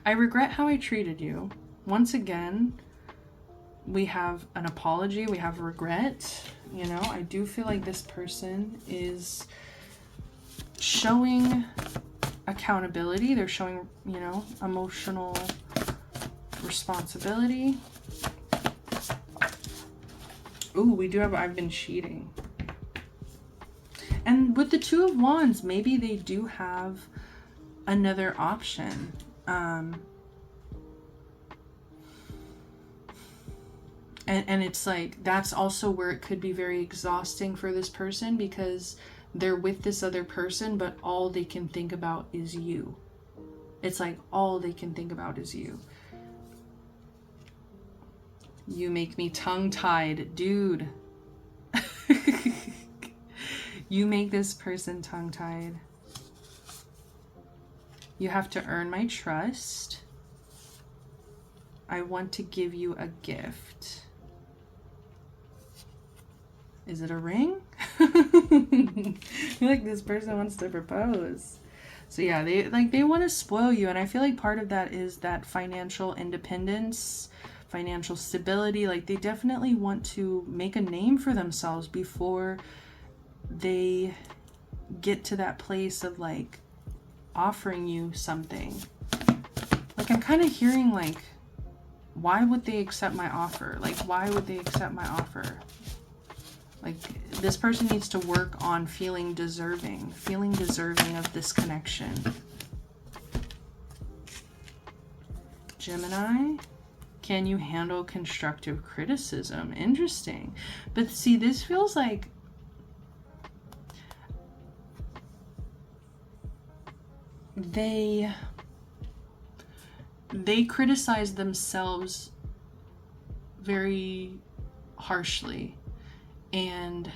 Speaker 1: I regret how I treated you. Once again, we have an apology, we have regret. You know, I do feel like this person is showing accountability. They're showing, you know, emotional responsibility. Ooh, we do have, I've been cheating. And with the Two of Wands, maybe they do have another option. And it's like, that's also where it could be very exhausting for this person, because they're with this other person, but all they can think about is you. It's like all they can think about is you. You make me tongue-tied, dude. You make this person tongue-tied. You have to earn my trust. I want to give you a gift. Is it a ring? I feel like this person wants to propose. So yeah, they want to spoil you, and I feel like part of that is that financial independence, financial stability. Like they definitely want to make a name for themselves before they get to that place of like offering you something. Like I'm kind of hearing like, why would they accept my offer? Like why would they accept my offer? Like this person needs to work on feeling deserving of this connection. Gemini, can you handle constructive criticism? Interesting. But see, this feels like they criticize themselves very harshly, and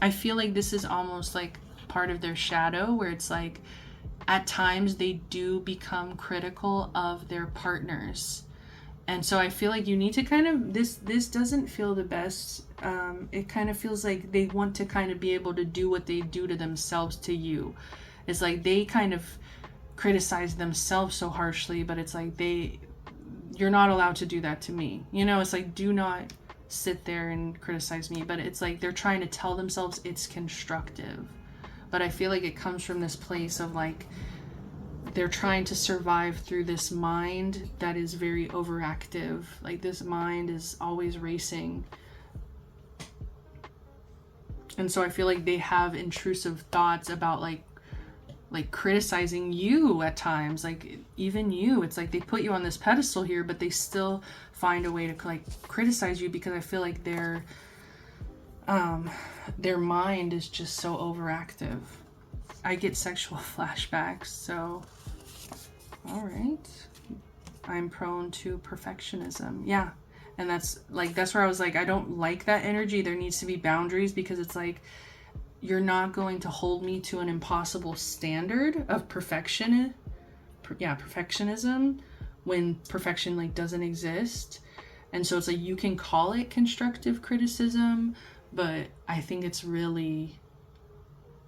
Speaker 1: I feel like this is almost like part of their shadow, where it's like at times they do become critical of their partners. And so I feel like you need to kind of, this doesn't feel the best. It kind of feels like they want to kind of be able to do what they do to themselves to you. It's like they kind of criticize themselves so harshly, but it's like you're not allowed to do that to me. You know, it's like, do not sit there and criticize me. But it's like they're trying to tell themselves it's constructive. But I feel like it comes from this place of like, they're trying to survive through this mind that is very overactive. Like this mind is always racing. And so I feel like they have intrusive thoughts about like criticizing you at times. Like even you, it's like they put you on this pedestal here, but they still find a way to like criticize you, because I feel like their mind is just so overactive. I get sexual flashbacks, so all right. I'm prone to perfectionism. Yeah. And that's where I was like, I don't like that energy. There needs to be boundaries, because it's like, you're not going to hold me to an impossible standard of perfectionism when perfection like doesn't exist. And so it's like, you can call it constructive criticism, but I think it's really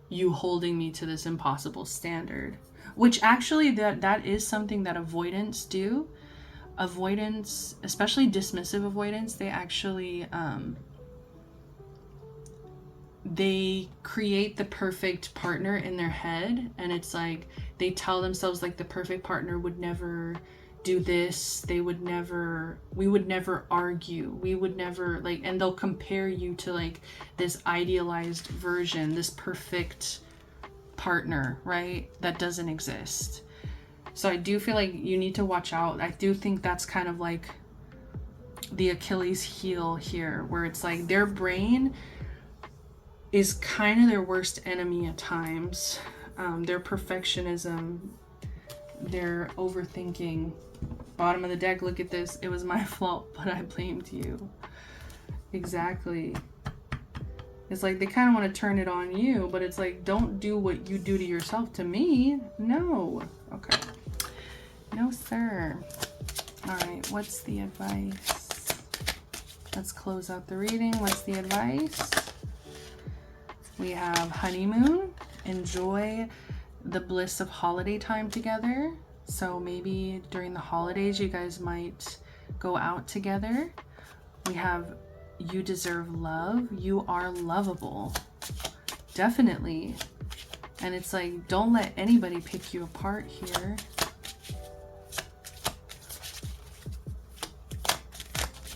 Speaker 1: you holding me to this impossible standard, which actually that is something that avoidants do. Avoidance, especially dismissive avoidance, they actually they create the perfect partner in their head, and it's like they tell themselves like the perfect partner would never do this, we would never argue, we would never like, and they'll compare you to like this idealized version, this perfect partner, right, that doesn't exist. So I do feel like you need to watch out. I do think that's kind of like the Achilles heel here, where it's like their brain is kind of their worst enemy at times. Their perfectionism, their overthinking. Bottom of the deck, look at this. It was my fault, but I blamed you. Exactly. It's like they kind of want to turn it on you, but it's like, don't do what you do to yourself to me. No. Okay. No, sir. All right, what's the advice? Let's close out the reading. What's the advice? We have honeymoon. Enjoy the bliss of holiday time together. So maybe during the holidays, you guys might go out together. We have you deserve love. You are lovable. Definitely. And it's like, don't let anybody pick you apart here.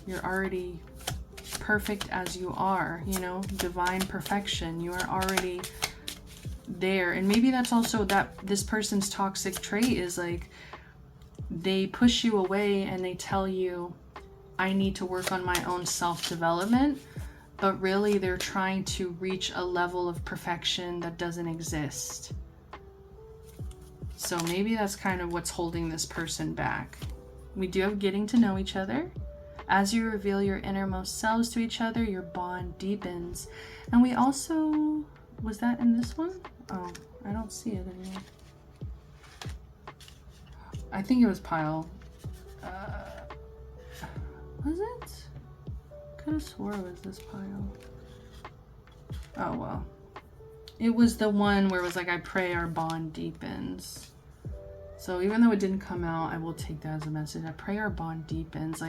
Speaker 1: You're already perfect as you are, you know, divine perfection. You are already there. And maybe that's also that this person's toxic trait is like, they push you away and they tell you, I need to work on my own self-development. but really they're trying to reach a level of perfection that doesn't exist. So maybe that's kind of what's holding this person back. We do have getting to know each other. As you reveal your innermost selves to each other, your bond deepens. And we also, was that in this one? Oh, I don't see it anymore. I think it was pile. Was it? Could have swore it was this pile. Oh well. It was the one where it was like, I pray our bond deepens. So even though it didn't come out, I will take that as a message. I pray our bond deepens.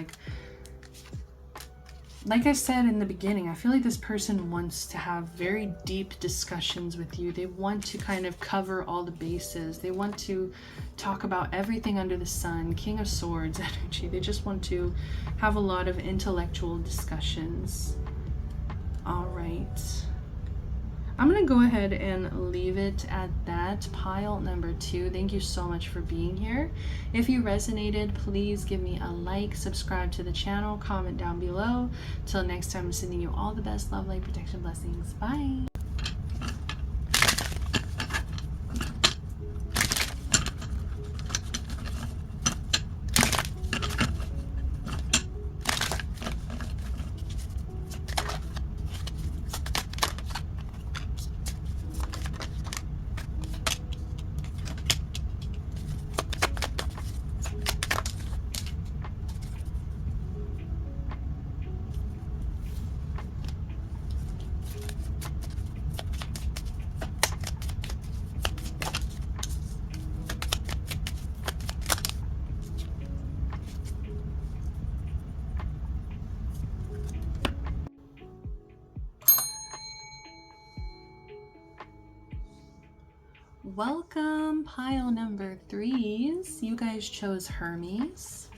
Speaker 1: Like I said in the beginning, I feel like this person wants to have very deep discussions with you. They want to kind of cover all the bases. They want to talk about everything under the sun, King of Swords energy. They just want to have a lot of intellectual discussions. All right. I'm going to go ahead and leave it at that. Pile number 2. Thank you so much for being here. If you resonated, please give me a like, subscribe to the channel, comment down below. Till next time, I'm sending you all the best love, light, protection, blessings. Bye. Welcome, pile number 3s. You guys chose Hermes.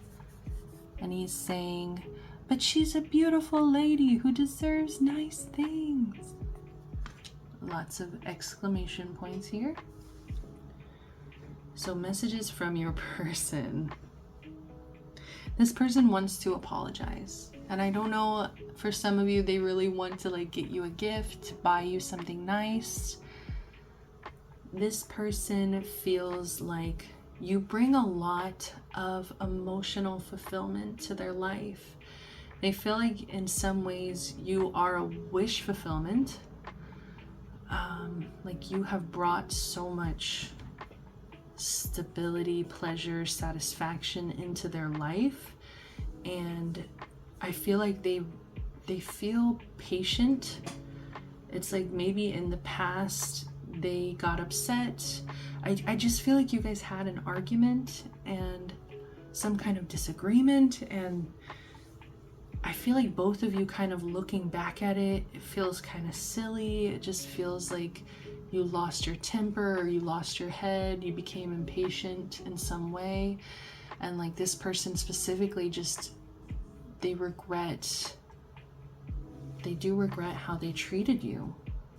Speaker 1: And he's saying, but she's a beautiful lady who deserves nice things. Lots of exclamation points here. So messages from your person. This person wants to apologize. And I don't know, for some of you, they really want to like get you a gift, buy you something nice. This person feels like you bring a lot of emotional fulfillment to their life. They feel like in some ways you are a wish fulfillment. Like you have brought so much stability, pleasure, satisfaction into their life. And I feel like they feel patient. It's like maybe in the past they got upset. I just feel like you guys had an argument and some kind of disagreement, and I feel like both of you kind of looking back at it, it feels kind of silly. It just feels like you lost your temper or you lost your head, you became impatient in some way. And like this person specifically, just they do regret how they treated you.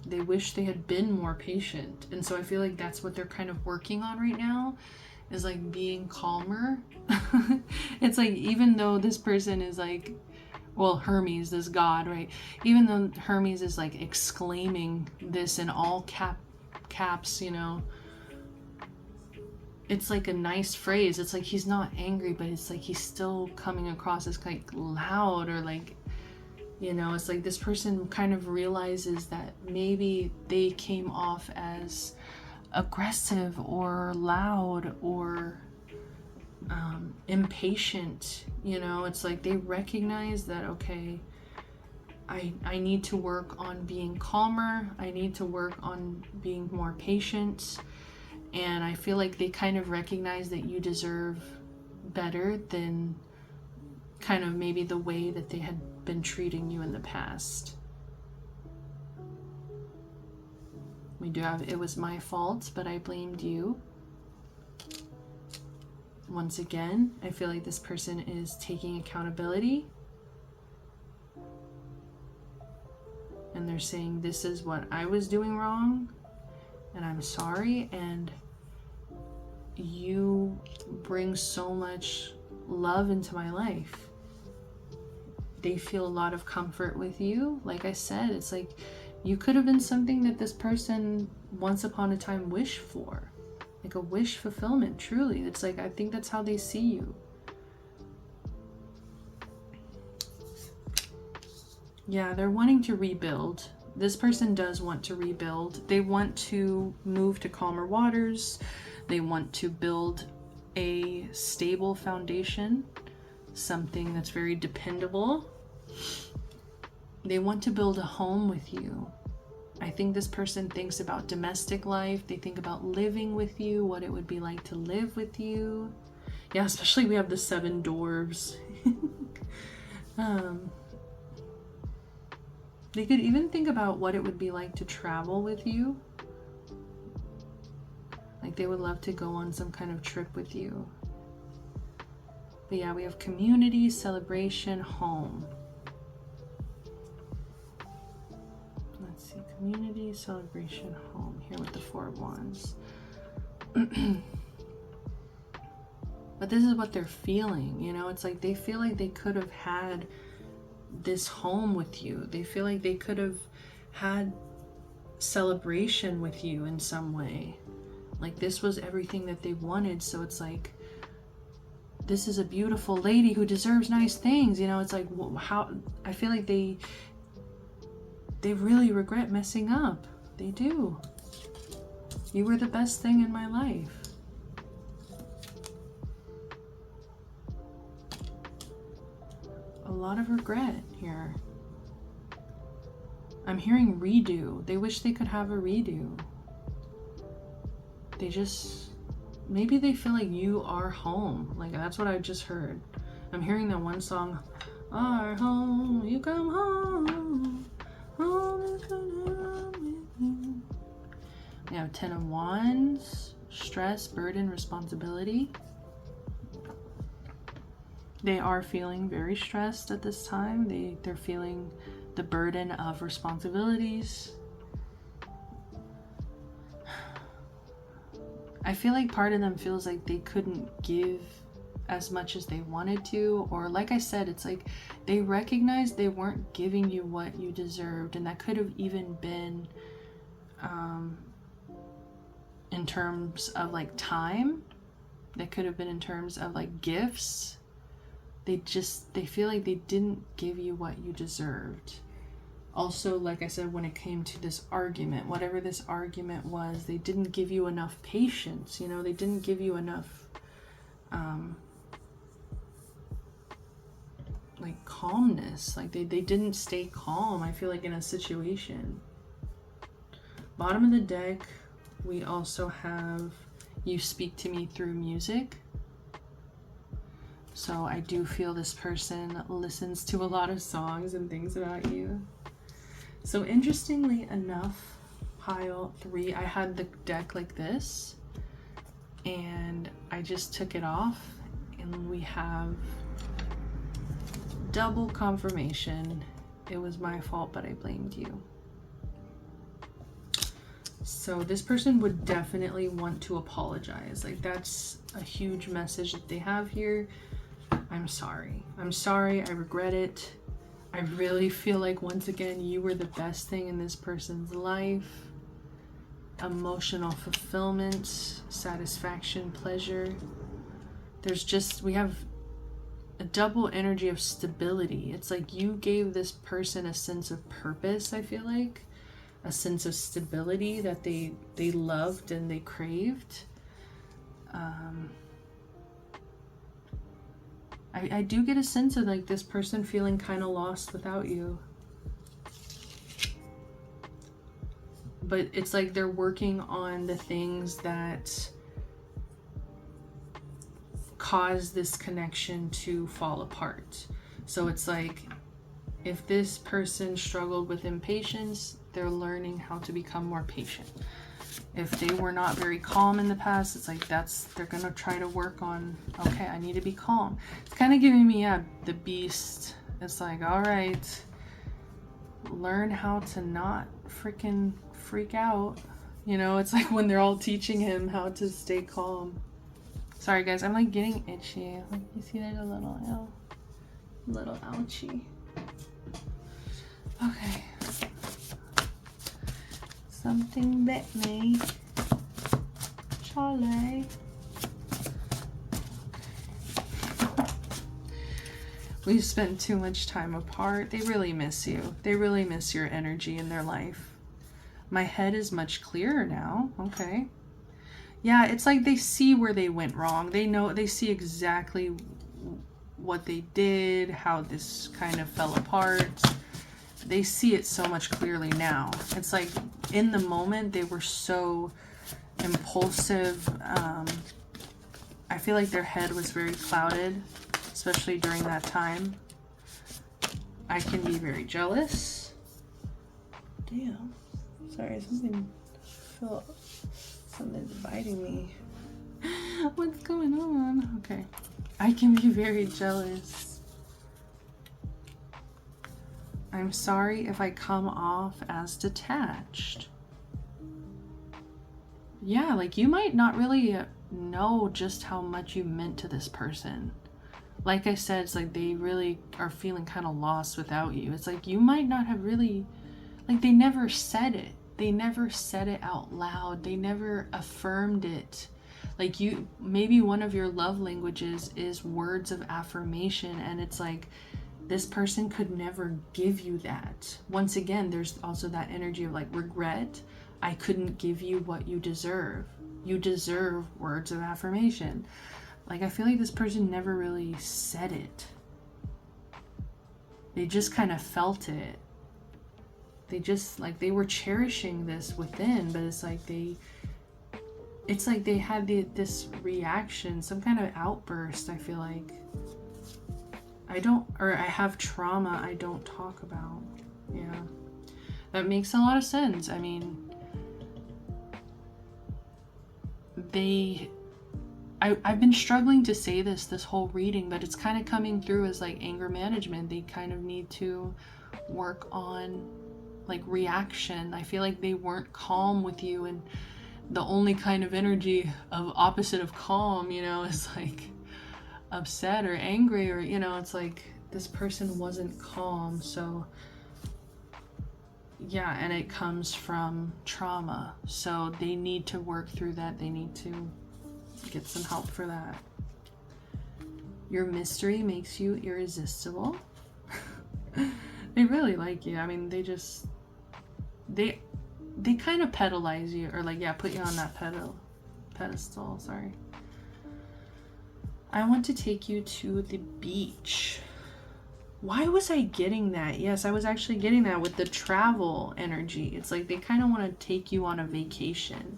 Speaker 1: They wish they had been more patient. And so I feel like that's what they're kind of working on right now, is like being calmer. It's like, even though this person is like, well, Hermes, this god, right? Even though Hermes is like exclaiming this in all caps, you know, it's like a nice phrase. It's like he's not angry, but it's like he's still coming across as like loud, or like, you know, it's like this person kind of realizes that maybe they came off as aggressive or loud or impatient. You know, it's like they recognize that, okay, I need to work on being calmer. I need to work on being more patient. And I feel like they kind of recognize that you deserve better than kind of maybe the way that they had been treating you in the past. We do have, it was my fault, but I blamed you. Once again, I feel like this person is taking accountability. And they're saying, this is what I was doing wrong, and I'm sorry. And you bring so much love into my life. they feel a lot of comfort with you. Like I said, it's like you could have been something that this person once upon a time wished for. Like a wish fulfillment, truly. It's like, I think that's how they see you. Yeah, they're wanting to rebuild. This person does want to rebuild. They want to move to calmer waters. They want to build a stable foundation, something that's very dependable. They want to build a home with you. I think this person thinks about domestic life. They think about living with you, what it would be like to live with you. Yeah, especially we have the 7 dwarves. They could even think about what it would be like to travel with you. Like they would love to go on some kind of trip with you. But yeah, we have community, celebration, home. Let's see, community, celebration, home. Here with the 4 of Wands. But this is what they're feeling, you know? It's like they feel like they could have had this home with you. They feel like they could have had celebration with you in some way. Like this was everything that they wanted. So it's like, this is a beautiful lady who deserves nice things, you know? It's like, how I feel like they really regret messing up. They do. You were the best thing in my life. A lot of regret here. I'm hearing redo. They wish they could have a redo. They just, maybe they feel like you are home. Like that's what I just heard. I'm hearing that one song, our home, you come home, home is gonna with you. We have 10 of Wands, stress, burden, responsibility. They are feeling very stressed at this time. They're feeling the burden of responsibilities. I feel like part of them feels like they couldn't give as much as they wanted to, or like I said, it's like they recognize they weren't giving you what you deserved, and that could have even been in terms of like time. That could have been in terms of like gifts. They feel like they didn't give you what you deserved. Also, like I said, when it came to this argument, whatever this argument was, they didn't give you enough patience, you know? They didn't give you enough like calmness. Like they didn't stay calm, I feel like, in a situation. Bottom of the deck, we also have you speak to me through music. So I do feel this person listens to a lot of songs and things about you. So interestingly enough, pile 3, I had the deck like this and I just took it off, and we have double confirmation. It was my fault, but I blamed you. So this person would definitely want to apologize. Like that's a huge message that they have here. I'm sorry. I'm sorry. I regret it. I really feel like, once again, you were the best thing in this person's life. Emotional fulfillment, satisfaction, pleasure. There's just, we have a double energy of stability. It's like you gave this person a sense of purpose, I feel like. A sense of stability that they loved and they craved. I do get a sense of like this person feeling kind of lost without you. But it's like they're working on the things that cause this connection to fall apart. So it's like, if this person struggled with impatience, they're learning how to become more patient. If they were not very calm in the past, it's like they're gonna try to work on, okay, I need to be calm. It's kind of giving me the beast. It's like, all right, learn how to not freaking freak out. You know, it's like when they're all teaching him how to stay calm. Sorry guys, I'm like getting itchy. Like, you see that, a little ouchie. Okay. Something bit me. Charlie. We've spent too much time apart. They really miss you. They really miss your energy in their life. My head is much clearer now. Okay. Yeah, it's like they see where they went wrong. They know, they see exactly what they did, how this kind of fell apart. They see it so much clearly now. It's like in the moment they were so impulsive. I feel like their head was very clouded, especially during that time. I can be very jealous. Damn. Sorry, something's biting me. What's going on? Okay. I can be very jealous. I'm sorry if I come off as detached. Yeah, like you might not really know just how much you meant to this person. Like I said, it's like they really are feeling kind of lost without you. It's like you might not have really, like they never said it. They never said it out loud. They never affirmed it. Like you, maybe one of your love languages is words of affirmation, and it's like this person could never give you that. Once again, there's also that energy of like regret. I couldn't give you what you deserve. You deserve words of affirmation. Like I feel like this person never really said it. They just kind of felt it. They just like they were cherishing this within, but it's like they had this reaction, some kind of outburst. I feel like I have trauma I don't talk about. Yeah, that makes a lot of sense. I mean, I've been struggling to say this whole reading, but it's kind of coming through as like anger management. They kind of need to work on like reaction. I feel like they weren't calm with you, and the only kind of energy of opposite of calm, you know, is like upset or angry, or you know, it's like this person wasn't calm. So yeah, and it comes from trauma, so they need to work through that. They need to get some help for that. Your mystery makes you irresistible. They really like you. I mean, they kind of pedalize you, or like, yeah, put you on that pedestal, sorry. I want to take you to the beach. Why was I getting that? Yes, I was actually getting that with the travel energy. It's like they kind of want to take you on a vacation.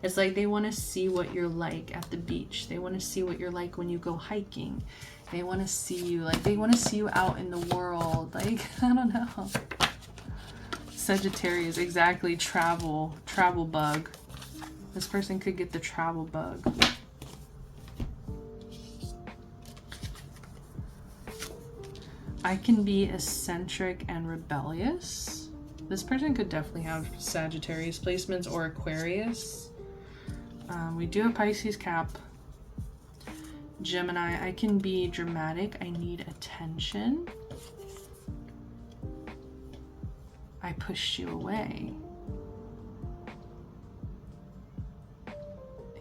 Speaker 1: It's like they want to see what you're like at the beach. They want to see what you're like when you go hiking. They want to see you, like they want to see you out in the world. Like, I don't know. Sagittarius, exactly. Travel bug. This person could get the travel bug. I can be eccentric and rebellious. This person could definitely have Sagittarius placements or Aquarius. We do have Pisces cap. Gemini, I can be dramatic. I need attention. I pushed you away.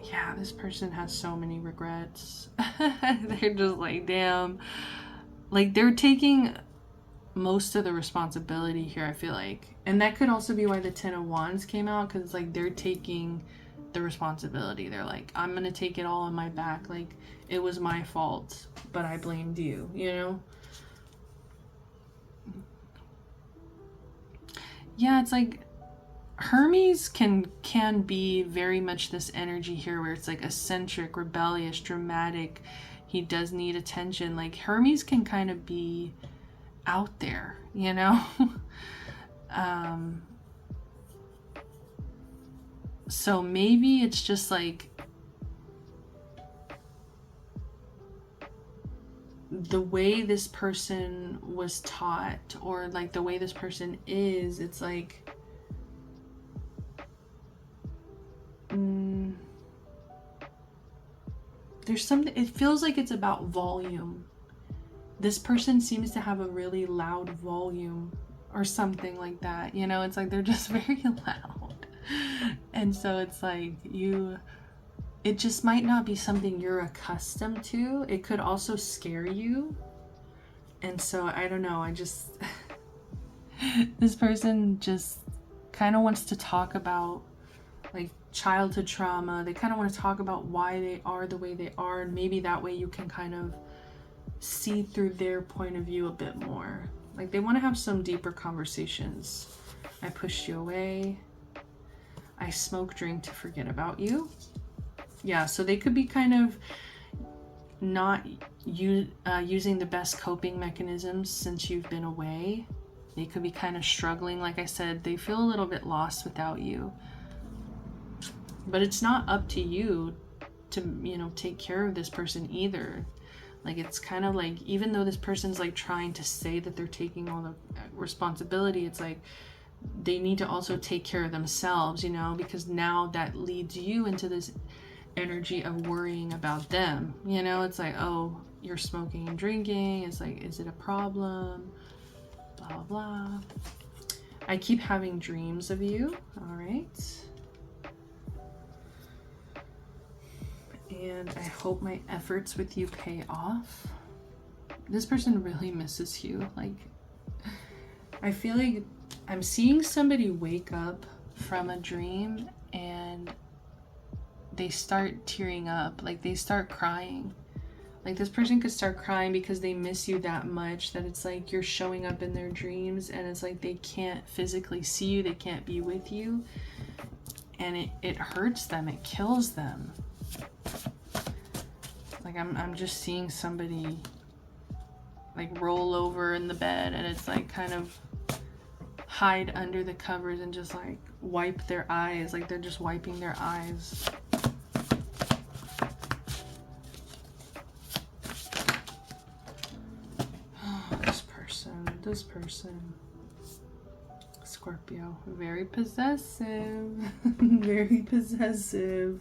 Speaker 1: Yeah, this person has so many regrets. They're just like, damn. Like, they're taking most of the responsibility here, I feel like. And that could also be why the Ten of Wands came out, because, like, they're taking the responsibility. They're like, I'm going to take it all on my back. Like, it was my fault, but I blamed you, you know? Yeah, it's like Hermes can be very much this energy here where it's like eccentric, rebellious, dramatic. He does need attention. Like Hermes can kind of be out there, you know? So maybe it's just like the way this person was taught, or like the way this person is, it's like there's something, it feels like it's about volume. this person seems to have a really loud volume or something like that. You know, it's like they're just very loud. And so it's like it just might not be something you're accustomed to. It could also scare you. And so I don't know, this person just kind of wants to talk about like childhood trauma. They kind of want to talk about why they are the way they are, and maybe that way you can kind of see through their point of view a bit more. Like they want to have some deeper conversations. I pushed you away. I smoke, drink to forget about you. Yeah, so they could be kind of not using the best coping mechanisms since you've been away. They could be kind of struggling. Like I said, they feel a little bit lost without you. But it's not up to you to, you know, take care of this person either. Like it's kind of like, even though this person's like trying to say that they're taking all the responsibility, it's like they need to also take care of themselves, you know, because now that leads you into this energy of worrying about them. You know, it's like, oh, you're smoking and drinking. It's like, is it a problem? Blah, blah. I keep having dreams of you. All right. And I hope my efforts with you pay off. This person really misses you. Like, I feel like I'm seeing somebody wake up from a dream and they start tearing up. Like, they start crying. Like, this person could start crying because they miss you that much that it's like you're showing up in their dreams and it's like they can't physically see you. They can't be with you. And it hurts them. It kills them. Like I'm just seeing somebody like roll over in the bed and it's like kind of hide under the covers and just like wipe their eyes, like they're just wiping their eyes. This person, Scorpio, very possessive. Very possessive.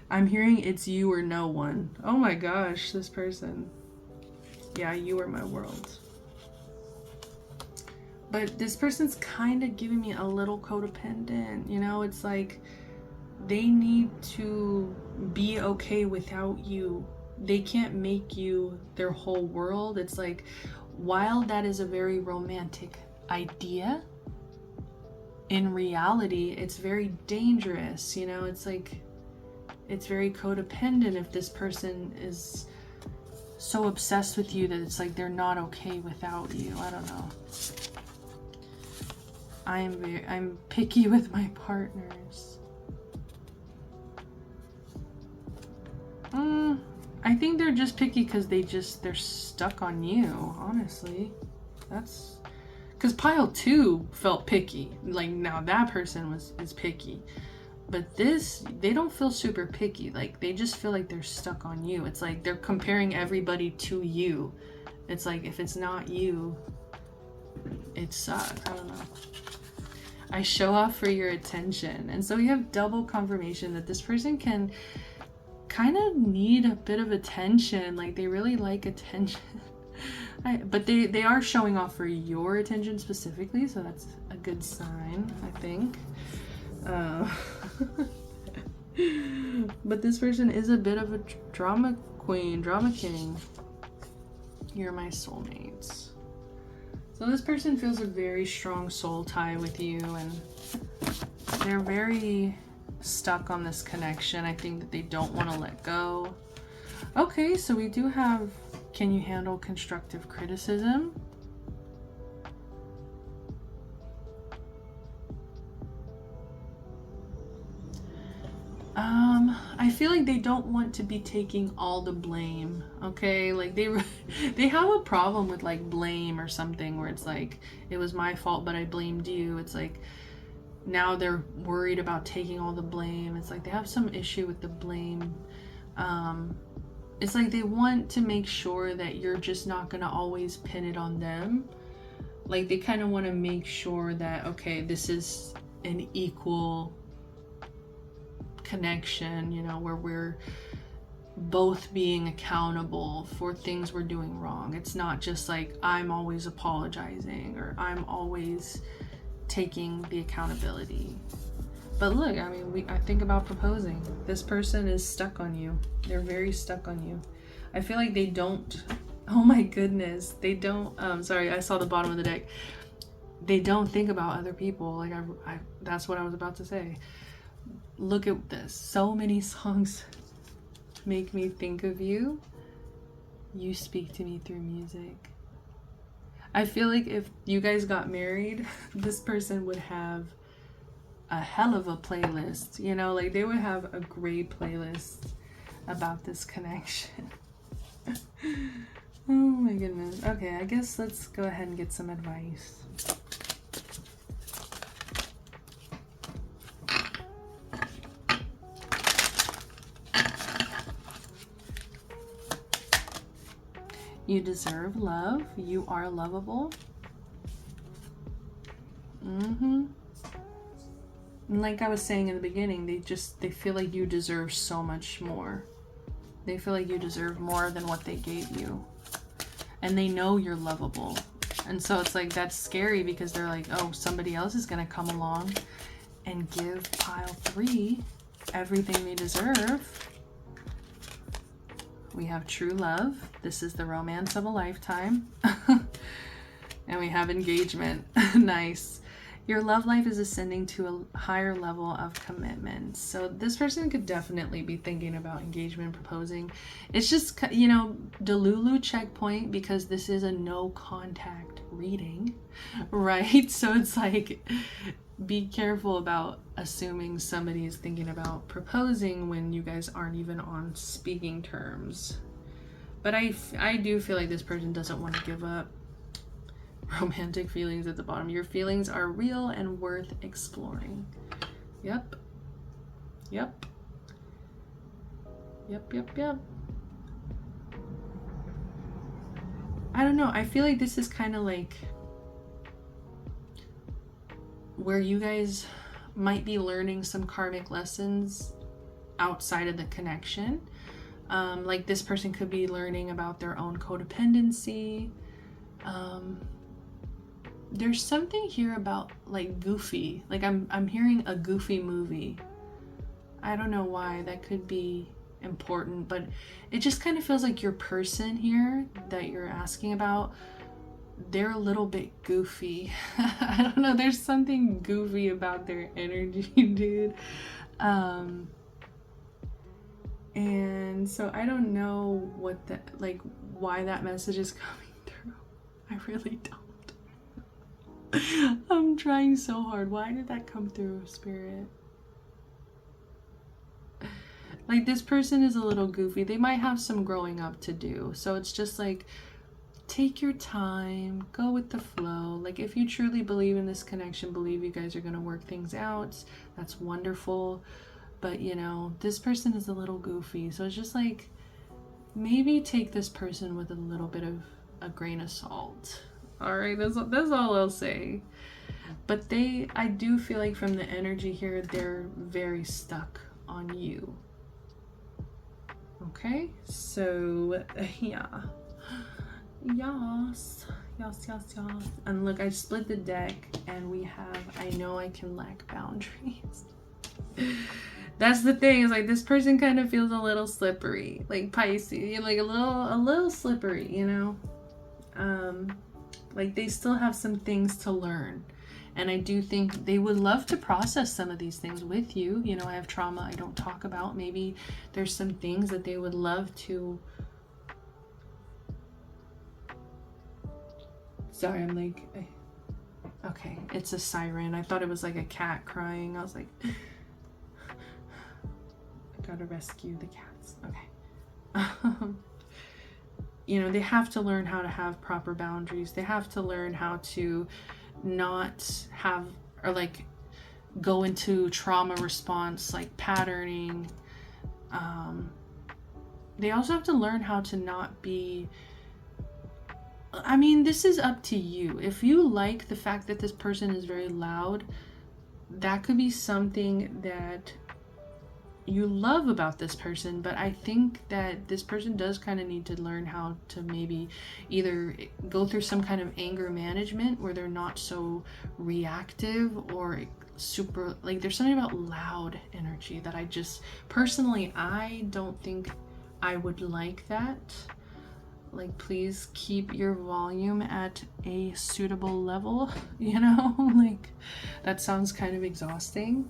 Speaker 1: I'm hearing it's you or no one. Oh my gosh, this person. Yeah, you are my world. But this person's kind of giving me a little codependent. You know, it's like they need to be okay without you. They can't make you their whole world. It's like, while that is a very romantic idea, in reality, it's very dangerous. You know, it's like, it's very codependent if this person is so obsessed with you that it's like they're not okay without you. I don't know. I'm picky with my partners. I think they're just picky because they're stuck on you, honestly. That's because pile 2 felt picky. Like, now that person is picky. But this, they don't feel super picky. Like, they just feel like they're stuck on you. It's like they're comparing everybody to you. It's like, if it's not you, it sucks. I don't know. I show off for your attention. And so we have double confirmation that this person can kind of need a bit of attention. Like, they really like attention. But they are showing off for your attention specifically, so that's a good sign, I think. But this person is a bit of a drama queen, drama king. You're my soulmates. So this person feels a very strong soul tie with you, and they're very stuck on this connection. I think that they don't want to let go. Okay, so we do have, can you handle constructive criticism? I feel like they don't want to be taking all the blame, okay? Like, they have a problem with, like, blame or something where it's like, it was my fault, but I blamed you. It's like, now they're worried about taking all the blame. It's like they have some issue with the blame. It's like they want to make sure that you're just not going to always pin it on them. Like, they kind of want to make sure that, okay, this is an equal connection, you know, where both being accountable for things we're doing wrong. It's not just like I'm always apologizing or I'm always taking the accountability. But look, I mean, I think about proposing. This person is stuck on you. They're very stuck on you. I feel like they don't, oh my goodness, they don't, sorry, I saw the bottom of the deck. They don't think about other people. Like, that's what I was about to say. Look at this. So many songs make me think of you. You speak to me through music. I feel like if you guys got married, this person would have a hell of a playlist. You know, like they would have a great playlist about this connection. Oh my goodness. Okay, I guess let's go ahead and get some advice. You deserve love. You are lovable. And like I was saying in the beginning, they feel like you deserve so much more. They feel like you deserve more than what they gave you. And they know you're lovable. And so it's like, that's scary because they're like, oh, somebody else is going to come along and give pile 3 everything they deserve. We have true love. This is the romance of a lifetime. And we have engagement. Nice. Your love life is ascending to a higher level of commitment. So this person could definitely be thinking about engagement, proposing. It's just, you know, Delulu checkpoint, because this is a no contact reading, right? So it's like, be careful about assuming somebody is thinking about proposing when you guys aren't even on speaking terms. But I do feel like this person doesn't want to give up. Romantic feelings at the bottom. Your feelings are real and worth exploring. Yep. Yep. Yep, yep, yep. I don't know. I feel like this is kind of like where you guys might be learning some karmic lessons outside of the connection. Like this person could be learning about their own codependency. There's something here about like goofy. Like I'm hearing a goofy movie. I don't know why. That could be important, but it just kind of feels like your person here that you're asking about, they're a little bit goofy. I don't know, there's something goofy about their energy, dude. And so I don't know what that, like, why that message is coming through. I really don't. I'm trying so hard. Why did that come through, Spirit? Like, this person is a little goofy. They might have some growing up to do. So it's just like, take your time, go with the flow. Like, if you truly believe in this connection, believe you guys are going to work things out, that's wonderful. But, you know, this person is a little goofy. So it's just like, maybe take this person with a little bit of a grain of salt. All right, that's all I'll say. But I do feel like from the energy here, they're very stuck on you. Okay, so yeah. Yes. And look, I split the deck and we have, I know I can lack boundaries. That's the thing, is like this person kind of feels a little slippery, like Pisces, like a little slippery, you know? Like they still have some things to learn. And I do think they would love to process some of these things with you. You know, I have trauma I don't talk about. Maybe there's some things that they would love to. Sorry, I'm like, okay, it's a siren. I thought it was like a cat crying. I was like, I gotta rescue the cats. Okay. You know, they have to learn how to have proper boundaries. They have to learn how to not have, or like go into trauma response, like patterning. They also have to learn how to not be, I mean, this is up to you. If you like the fact that this person is very loud, that could be something that you love about this person, but I think that this person does kind of need to learn how to maybe either go through some kind of anger management where they're not so reactive or super, like there's something about loud energy that I just personally, I don't think I would like that. Like, please keep your volume at a suitable level, you know? Like, that sounds kind of exhausting.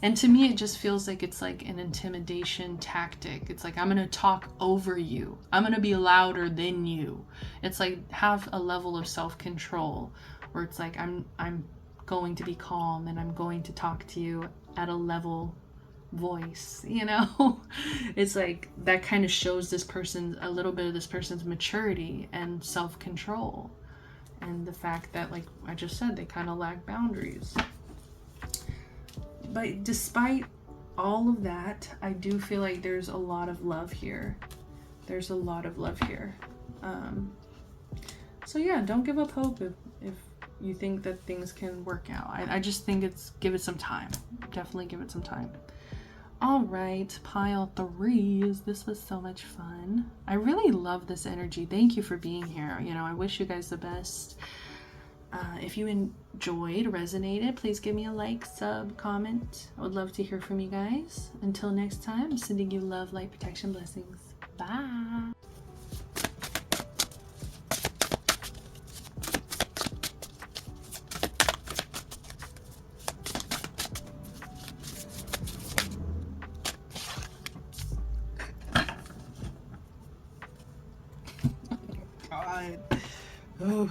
Speaker 1: And to me, it just feels like it's like an intimidation tactic. It's like, I'm going to talk over you. I'm going to be louder than you. It's like, have a level of self-control where it's like, I'm going to be calm and I'm going to talk to you at a level voice, you know? It's like that kind of shows this person a little bit of this person's maturity and self-control, and the fact that, like I just said, they kind of lack boundaries. But despite all of that, I do feel like there's a lot of love here. There's a lot of love here. So yeah, don't give up hope if you think that things can work out. I just think give it some time. Definitely give it some time. All right, pile 3. This was so much fun. I really love this energy. Thank you for being here. You know, I wish you guys the best. If you enjoyed, resonated, please give me a like, sub, comment. I would love to hear from you guys. Until next time, I'm sending you love, light, protection, blessings. Bye. God. Oh.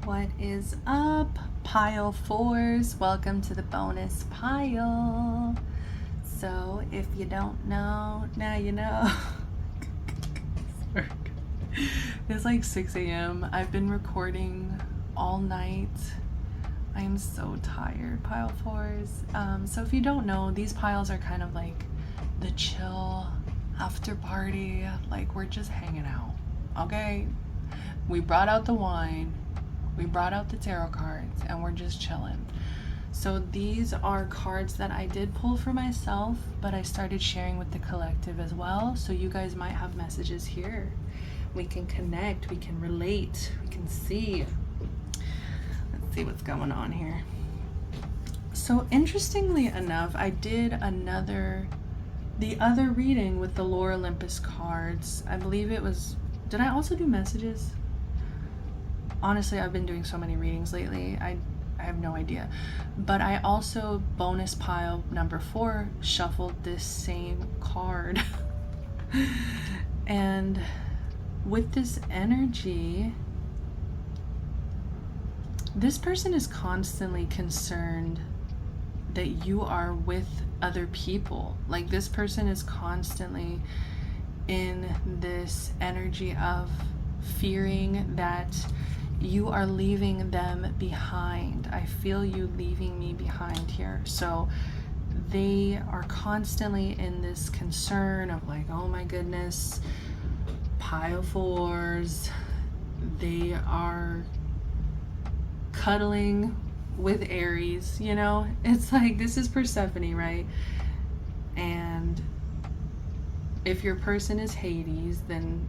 Speaker 1: What is up, pile 4s? Welcome to the bonus pile. So if you don't know, now you know. It's like 6 a.m. I've been recording all night. I am so tired, pile 4s. So if you don't know, these piles are kind of like the chill after party. Like, we're just hanging out, okay? We brought out the wine. We brought out the tarot cards and we're just chilling. So these are cards that I did pull for myself, but I started sharing with the collective as well. So you guys might have messages here. We can connect, we can relate, we can see. Let's see what's going on here. So interestingly enough, I did the other reading with the Lore Olympus cards. I believe it was, did I also do messages? Honestly, I've been doing so many readings lately, I have no idea. But I also, bonus pile number 4, shuffled this same card. And with this energy, this person is constantly concerned that you are with other people. Like, this person is constantly in this energy of fearing that you are leaving them behind. I feel you leaving me behind here. So they are constantly in this concern of like, oh my goodness, pile 4s, they are cuddling with Aries, you know? It's like, this is Persephone, right? And if your person is Hades, then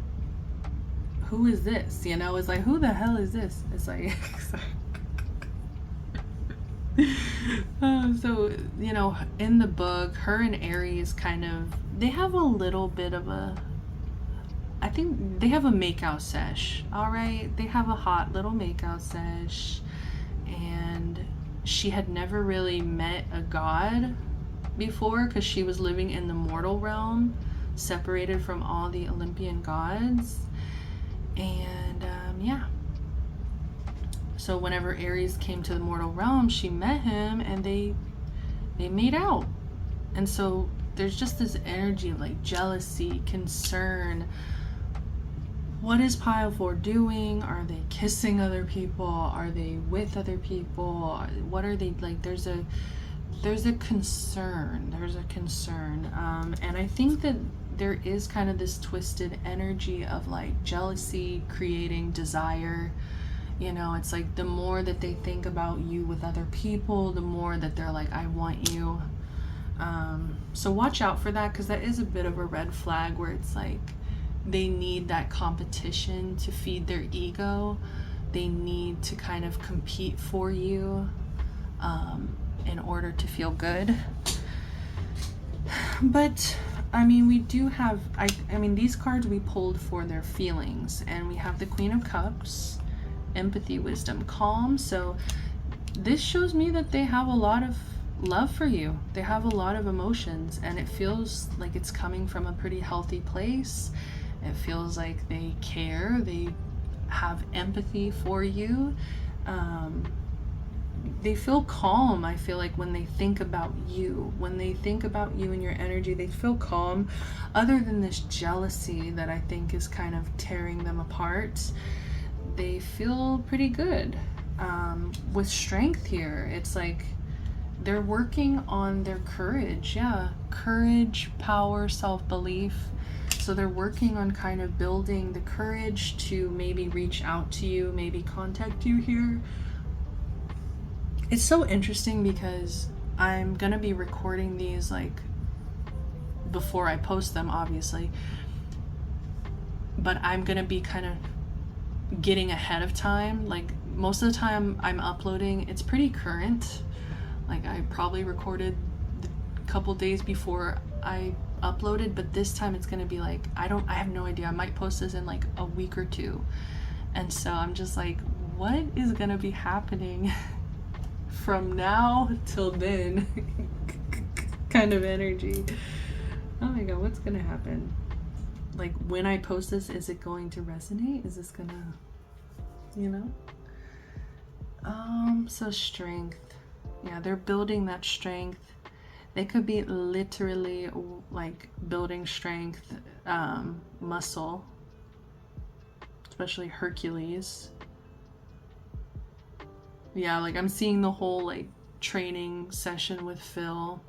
Speaker 1: who is this? You know, it's like, who the hell is this? It's like, so, you know, in the book, her and Aries kind of, they have a little bit of a, I think they have a makeout sesh, all right? They have a hot little makeout sesh, and she had never really met a god before, because she was living in the mortal realm, separated from all the Olympian gods. And yeah, so whenever Aries came to the mortal realm, she met him and they made out. And so there's just this energy of like jealousy, concern. What is Pile 4 doing? Are they kissing other people? Are they with other people? What are they like? There's a concern. And I think that there is kind of this twisted energy of like jealousy creating desire. You know, it's like the more that they think about you with other people, the more that they're like, I want you. So watch out for that, because that is a bit of a red flag where it's like they need that competition to feed their ego. They need to kind of compete for you in order to feel good. But I mean, we do have, I mean, these cards we pulled for their feelings, and we have the Queen of Cups, empathy, wisdom, calm. So this shows me that they have a lot of love for you. They have a lot of emotions, and it feels like it's coming from a pretty healthy place. It feels like they care, they have empathy for you. They feel calm, I feel like, when they think about you. When they think about you and your energy, they feel calm. Other than this jealousy that I think is kind of tearing them apart, they feel pretty good. With strength here, it's like they're working on their courage. Yeah, courage, power, self-belief. So they're working on kind of building the courage to maybe reach out to you, maybe contact you here. It's so interesting because I'm gonna be recording these like before I post them, obviously, but I'm gonna be kind of getting ahead of time. Like most of the time I'm uploading, it's pretty current. Like I probably recorded a couple days before I uploaded, but this time it's gonna be like, I have no idea. I might post this in like a week or two. And so I'm just like, what is gonna be happening from now till then? Kind of energy. Oh my god, what's gonna happen? Like when I post this, is it going to resonate? Is this gonna, you know? So strength. Yeah, they're building that strength. They could be literally like building strength, muscle, especially Hercules. Yeah, like I'm seeing the whole like training session with Phil.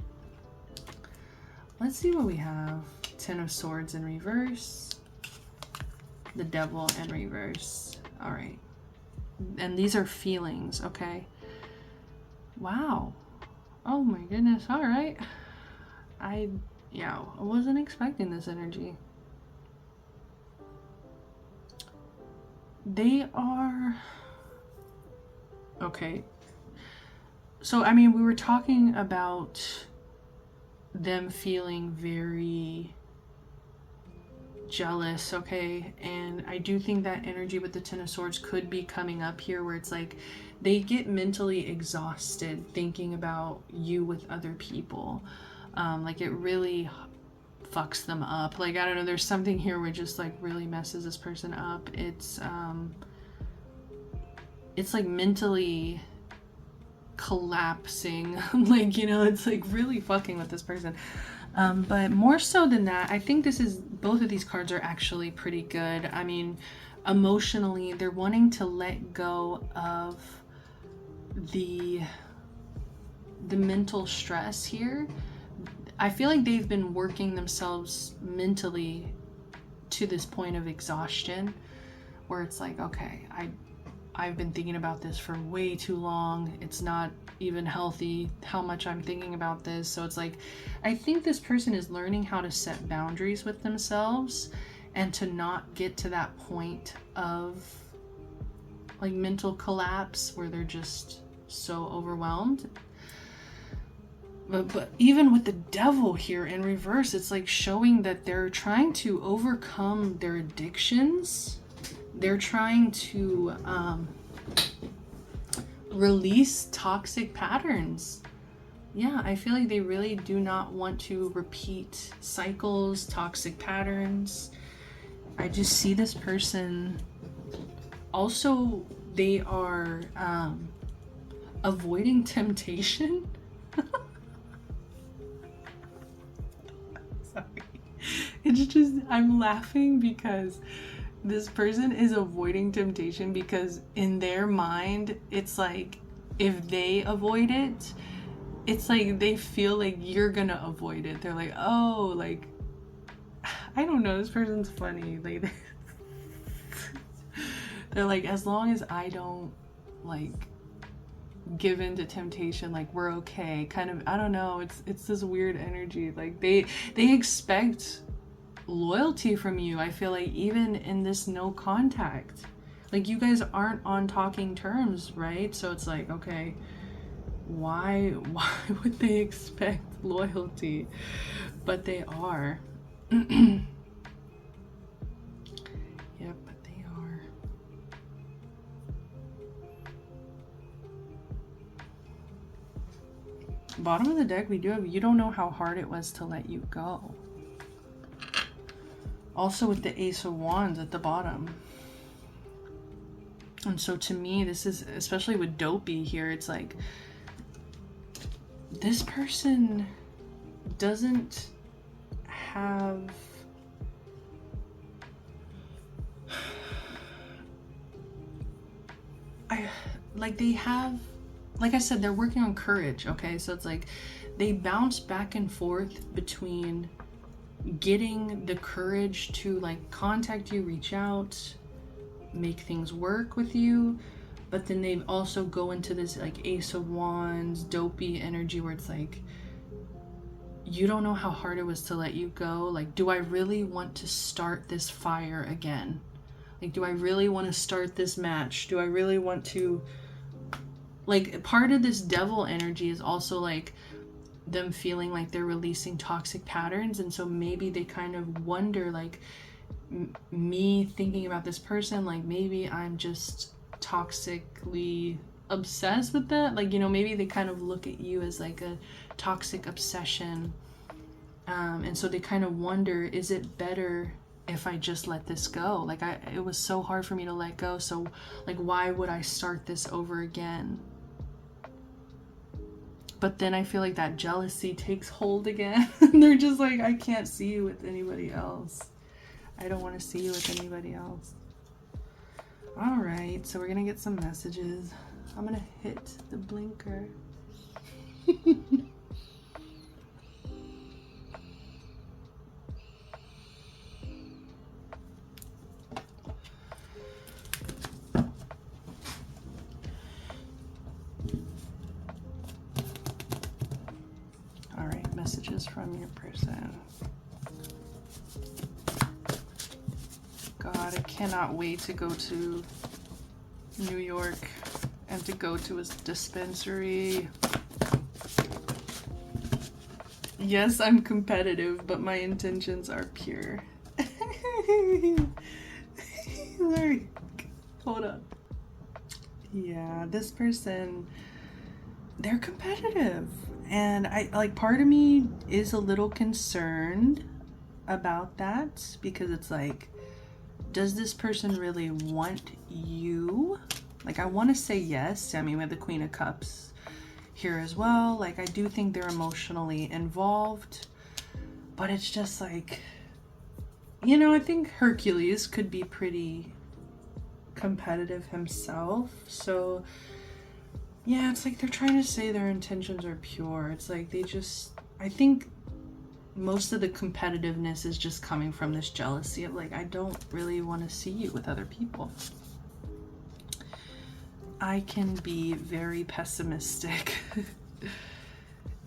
Speaker 1: Let's see what we have. Ten of Swords in reverse. The Devil in reverse. All right. And these are feelings, okay? Wow. Oh my goodness. All right. I wasn't expecting this energy. They are okay. So I mean, we were talking about them feeling very jealous, okay? And I do think that energy with the Ten of Swords could be coming up here, where it's like they get mentally exhausted thinking about you with other people. Like it really fucks them up. Like, I don't know, there's something here where it just like really messes this person up. It's like mentally collapsing. Like, you know, it's like really fucking with this person. But more so than that, I think both of these cards are actually pretty good. I mean, emotionally, they're wanting to let go of the mental stress here. I feel like they've been working themselves mentally to this point of exhaustion, where it's like, okay, I've been thinking about this for way too long. It's not even healthy how much I'm thinking about this. So it's like, I think this person is learning how to set boundaries with themselves and to not get to that point of like mental collapse where they're just so overwhelmed. But even with the Devil here in reverse, it's like showing that they're trying to overcome their addictions. They're trying to release toxic patterns. yeah, I feel like they really do not want to repeat cycles, toxic patterns. I just see this person. Also, they are avoiding temptation. Sorry. It's just, I'm laughing because this person is avoiding temptation because in their mind, it's like if they avoid it, it's like they feel like you're gonna avoid it. They're like, oh, like, I don't know, this person's funny. Like, they're like, as long as I don't, like, give in to temptation, like, we're okay. Kind of, I don't know, it's this weird energy. Like, they expect loyalty from you. I feel like even in this no contact, like, you guys aren't on talking terms, right? So it's like, okay, why would they expect loyalty? But they are. Yep, they are. Bottom of the deck, we do have, you don't know how hard it was to let you go. Also with the Ace of Wands at the bottom. And so to me, this is, especially with Dopey here, it's like, this person doesn't have they have, like I said, they're working on courage, okay? So it's like they bounce back and forth between getting the courage to like contact you, reach out, make things work with you, but then they also go into this like Ace of Wands, Dopey energy where it's like, you don't know how hard it was to let you go. Like, do I really want to start this fire again? Like, do I really want to start this match? Do I really want to, like, part of this devil energy is also like them feeling like they're releasing toxic patterns, and so maybe they kind of wonder, like, me thinking about this person, like, maybe I'm just toxically obsessed with that. Like, you know, maybe they kind of look at you as like a toxic obsession, and so they kind of wonder, is it better if I just let this go? Like, it was so hard for me to let go, so like, why would I start this over again? But then I feel like that jealousy takes hold again. They're just like, I can't see you with anybody else. I don't want to see you with anybody else. All right, so we're gonna get some messages. I'm gonna hit the blinker. All right, messages from your person. God, I cannot wait to go to New York and to go to a dispensary. Yes, I'm competitive, but my intentions are pure. Larry, hold up. Yeah, this person, they're competitive. And I, like, part of me is a little concerned about that because it's like, does this person really want you? Like, I want to say yes. I mean, we have the Queen of Cups here as well. Like, I do think they're emotionally involved, but it's just like, you know, I think Hercules could be pretty competitive himself. So yeah, it's like they're trying to say their intentions are pure. It's like they just, I think most of the competitiveness is just coming from this jealousy of like, I don't really want to see you with other people. I can be very pessimistic.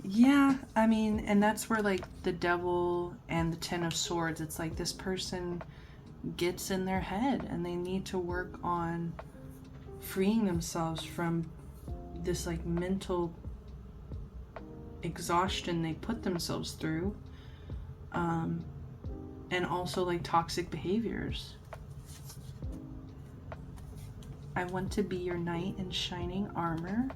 Speaker 1: Yeah, I mean, and that's where like the Devil and the Ten of Swords, it's like this person gets in their head and they need to work on freeing themselves from this like mental exhaustion they put themselves through, and also like toxic behaviors. I want to be your knight in shining armor.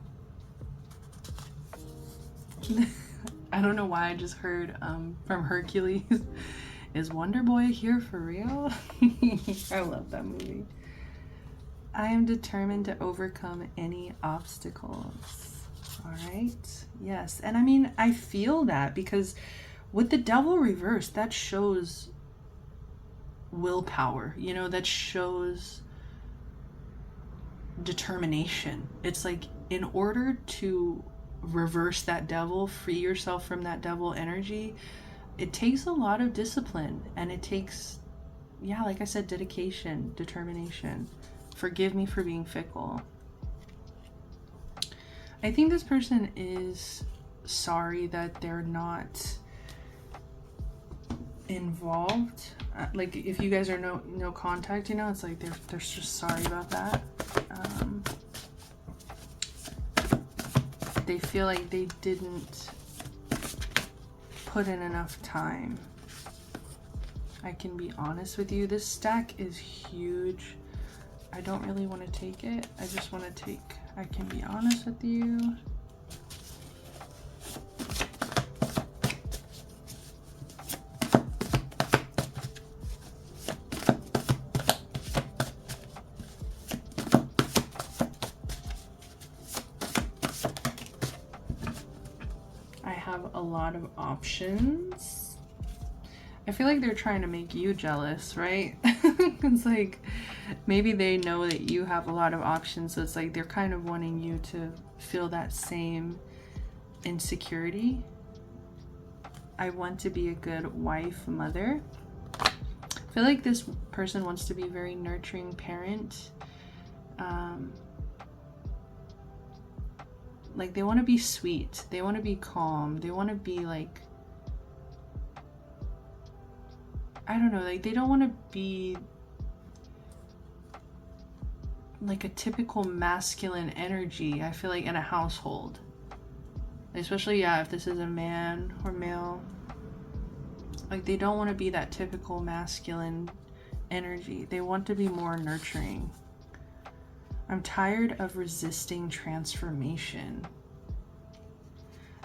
Speaker 1: I don't know why I just heard from Hercules. Is Wonder Boy here for real? I love that movie. I am determined to overcome any obstacles. All right. Yes. And I mean, I feel that because with the devil reversed, that shows willpower, you know, that shows determination. It's like in order to reverse that devil, free yourself from that devil energy, it takes a lot of discipline, and it takes, yeah, like I said, dedication, determination. Forgive me for being fickle. I think this person is sorry that they're not involved. Like if you guys are no contact, you know, it's like they're just sorry about that. They feel like they didn't put in enough time. I can be honest with you, this stack is huge. I don't really want to take it. I just want to take, I can be honest with you. I have a lot of options. I feel like they're trying to make you jealous, right? It's like maybe they know that you have a lot of options, so it's like they're kind of wanting you to feel that same insecurity. I want to be a good wife, mother. I feel like this person wants to be a very nurturing parent. Like they want to be sweet, they want to be calm, they want to be like, I don't know, like they don't want to be like a typical masculine energy, I feel like, in a household. Especially, yeah, if this is a man or male. Like they don't want to be that typical masculine energy. They want to be more nurturing. I'm tired of resisting transformation.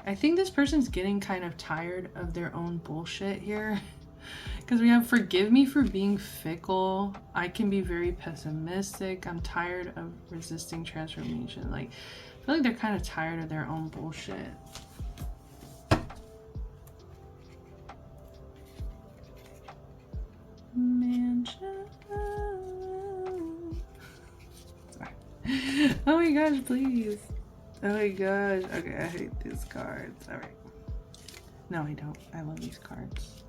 Speaker 1: I think this person's getting kind of tired of their own bullshit here. Because we have forgive me for being fickle. I can be very pessimistic. I'm tired of resisting transformation. Like, I feel like they're kind of tired of their own bullshit. Oh my gosh, please. Oh my gosh. Okay, I hate these cards. All right. No, I don't. I love these cards.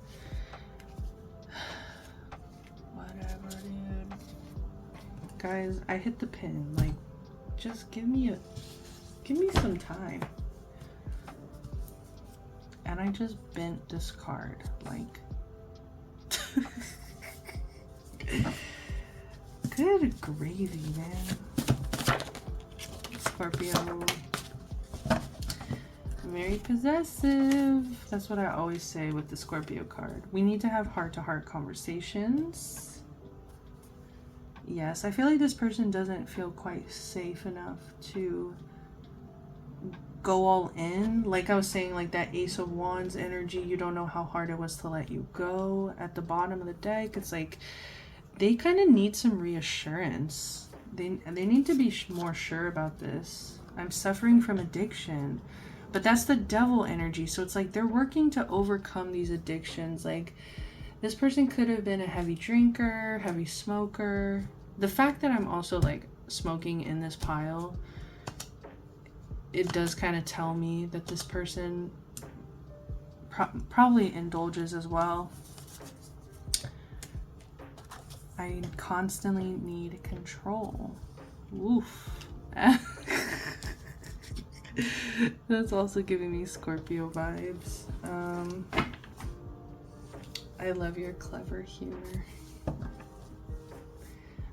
Speaker 1: Whatever, dude. Guys, I hit the pin. Like, just give me some time. And I just bent this card. Like, good gravy, man. Scorpio. Very possessive. That's what I always say with the Scorpio card. We need to have heart-to-heart conversations. Yes, I feel like this person doesn't feel quite safe enough to go all in. Like I was saying, like that Ace of Wands energy, you don't know how hard it was to let you go at the bottom of the deck. It's like they kind of need some reassurance. They need to be more sure about this. I'm suffering from addiction. But that's the devil energy. So it's like they're working to overcome these addictions. Like this person could have been a heavy drinker, heavy smoker. The fact that I'm also like smoking in this pile, it does kind of tell me that this person probably indulges as well. I constantly need control. Oof. That's also giving me Scorpio vibes. I love your clever humor.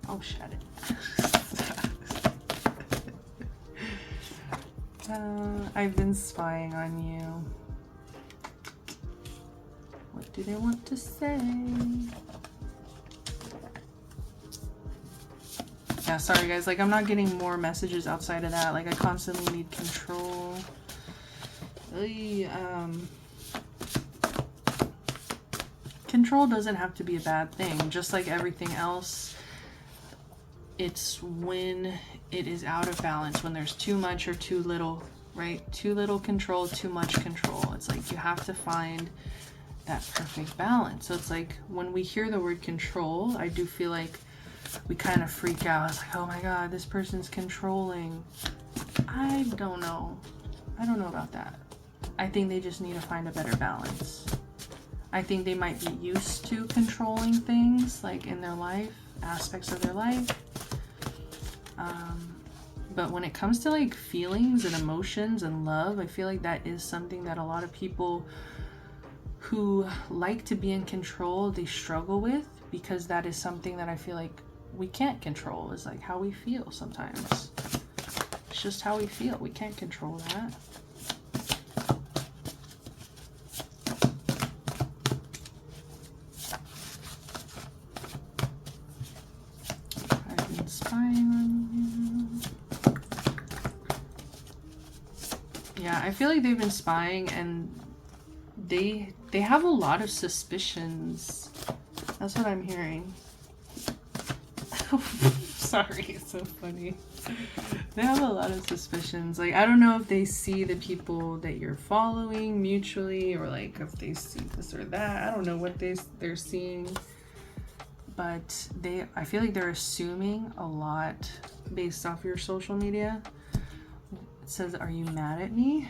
Speaker 1: Oh, shut it. I've been spying on you. What do they want to say? Yeah, sorry guys, like I'm not getting more messages outside of that. Like I constantly need control. Control doesn't have to be a bad thing. Just like everything else, it's when it is out of balance, when there's too much or too little, right? Too little control, too much control. It's like you have to find that perfect balance. So it's like when we hear the word control, I do feel like we kind of freak out. It's like, oh my God, this person's controlling. I don't know. I don't know about that. I think they just need to find a better balance. I think they might be used to controlling things like in their life, aspects of their life. But when it comes to like feelings and emotions and love, I feel like that is something that a lot of people who like to be in control, they struggle with, because that is something that I feel like we can't control, is like how we feel sometimes. It's just how we feel. We can't control that. I've been spying on you. Yeah, I feel like they've been spying, and they have a lot of suspicions. That's what I'm hearing. Sorry, it's so funny. They have a lot of suspicions. Like, I don't know if they see the people that you're following mutually, or like if they see this or that. I don't know what they're seeing, but I feel like they're assuming a lot based off your social media. It says, "Are you mad at me?"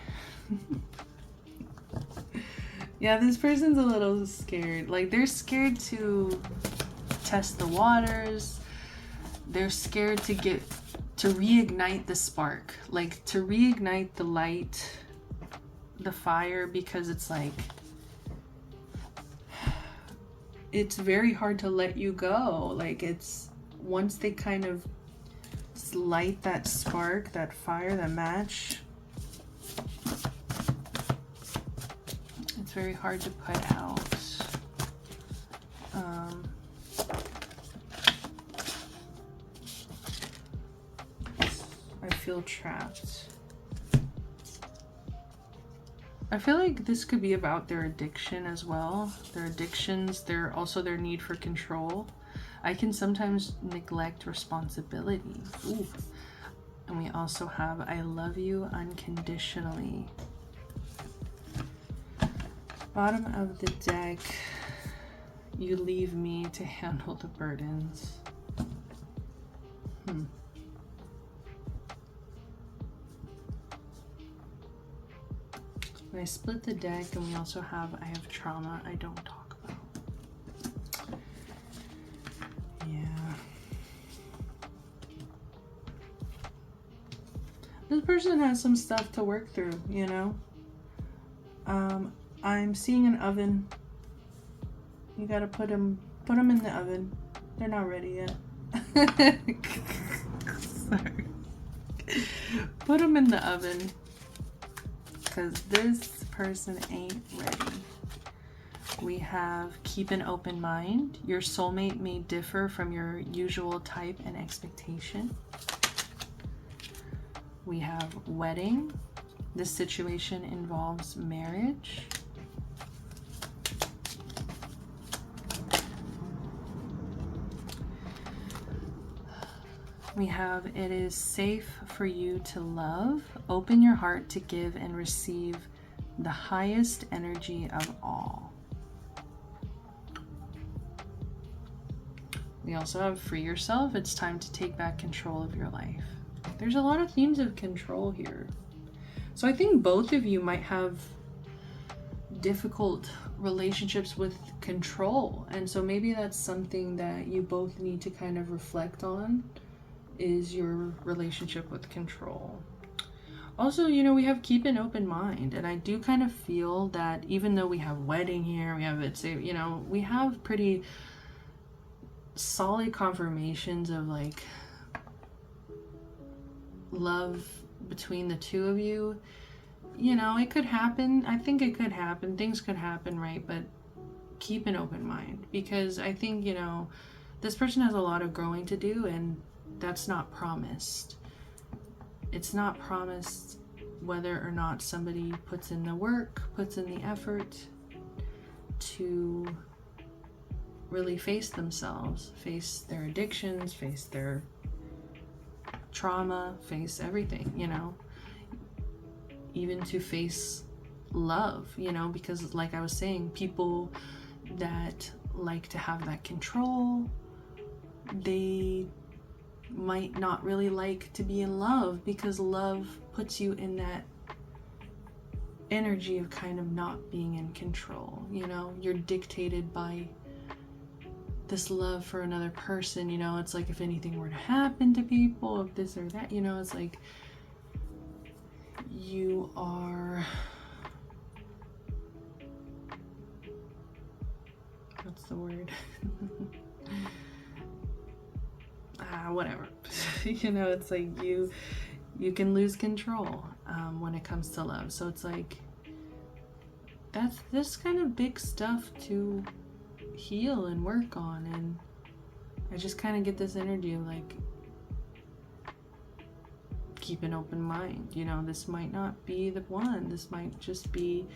Speaker 1: Yeah, this person's a little scared. Like, they're scared to test the waters. They're scared to reignite the spark, like to reignite the light, the fire, because it's like, it's very hard to let you go. Like, it's once they kind of light that spark, that fire, that match, it's very hard to put out. I feel trapped. I feel like this could be about their addiction as well. Their addictions, their need for control. I can sometimes neglect responsibility. Ooh. And we also have, I love you unconditionally. Bottom of the deck, you leave me to handle the burdens. And I split the deck, and we also have, I have trauma I don't talk about. Yeah. This person has some stuff to work through, you know? I'm seeing an oven. You gotta put them in the oven. They're not ready yet. Sorry. Put them in the oven, because this person ain't ready. We have keep an open mind. Your soulmate may differ from your usual type and expectation. We have wedding. This situation involves marriage. We have, it is safe for you to love. Open your heart to give and receive the highest energy of all. We also have free yourself. It's time to take back control of your life. There's a lot of themes of control here. So I think both of you might have difficult relationships with control. And so maybe that's something that you both need to kind of reflect on, is your relationship with control. Also, you know, we have keep an open mind. And I do kind of feel that even though we have wedding here, we have it, you know, we have pretty solid confirmations of like love between the two of you. You know, it could happen. I think it could happen. Things could happen, right? But keep an open mind, because I think, you know, this person has a lot of growing to do, and that's not promised. It's not promised whether or not somebody puts in the work, puts in the effort to really face themselves, face their addictions, face their trauma, face everything, you know, even to face love, you know, because like I was saying, people that like to have that control, they might not really like to be in love, because love puts you in that energy of kind of not being in control, you know, you're dictated by this love for another person, you know, it's like if anything were to happen to people, if this or that, you know, it's like you are, what's the word? Whatever. You know, it's like you can lose control when it comes to love. So it's like that's this kind of big stuff to heal and work on. And I just kind of get this energy of like, keep an open mind, you know, this might not be the one, this might just be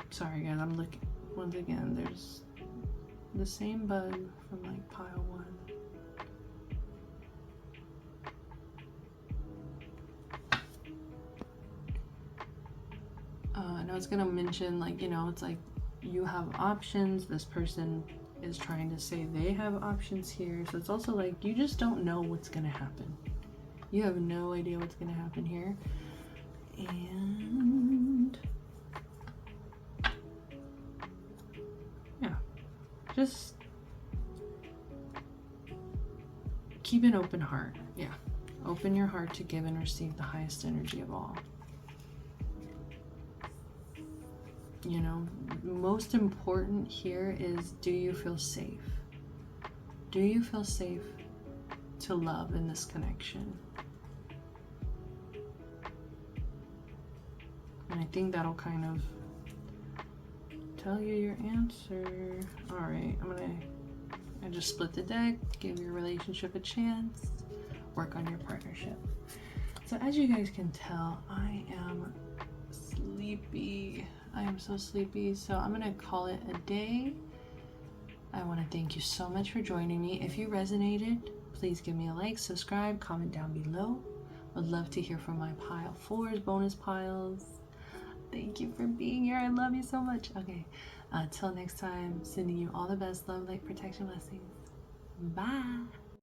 Speaker 1: sorry guys, I'm looking once again, there's the same bug from like pile 1. And I was gonna mention, like, you know, it's like you have options, this person is trying to say they have options here, so it's also like you just don't know what's gonna happen. You have no idea what's gonna happen here. And yeah, just keep an open heart. Yeah, open your heart to give and receive the highest energy of all. You know, most important here is, do you feel safe? Do you feel safe to love in this connection? And I think that'll kind of tell you your answer. All right, I just split the deck, give your relationship a chance, work on your partnership. So as you guys can tell, I am sleepy. I am so sleepy, so I'm gonna call it a day. I want to thank you so much for joining me. If you resonated, please give me a like, subscribe, comment down below. Would love to hear from my pile 4s, bonus piles. Thank you for being here. I love you so much. Okay, till next time, sending you all the best love, light, protection, blessings. Bye.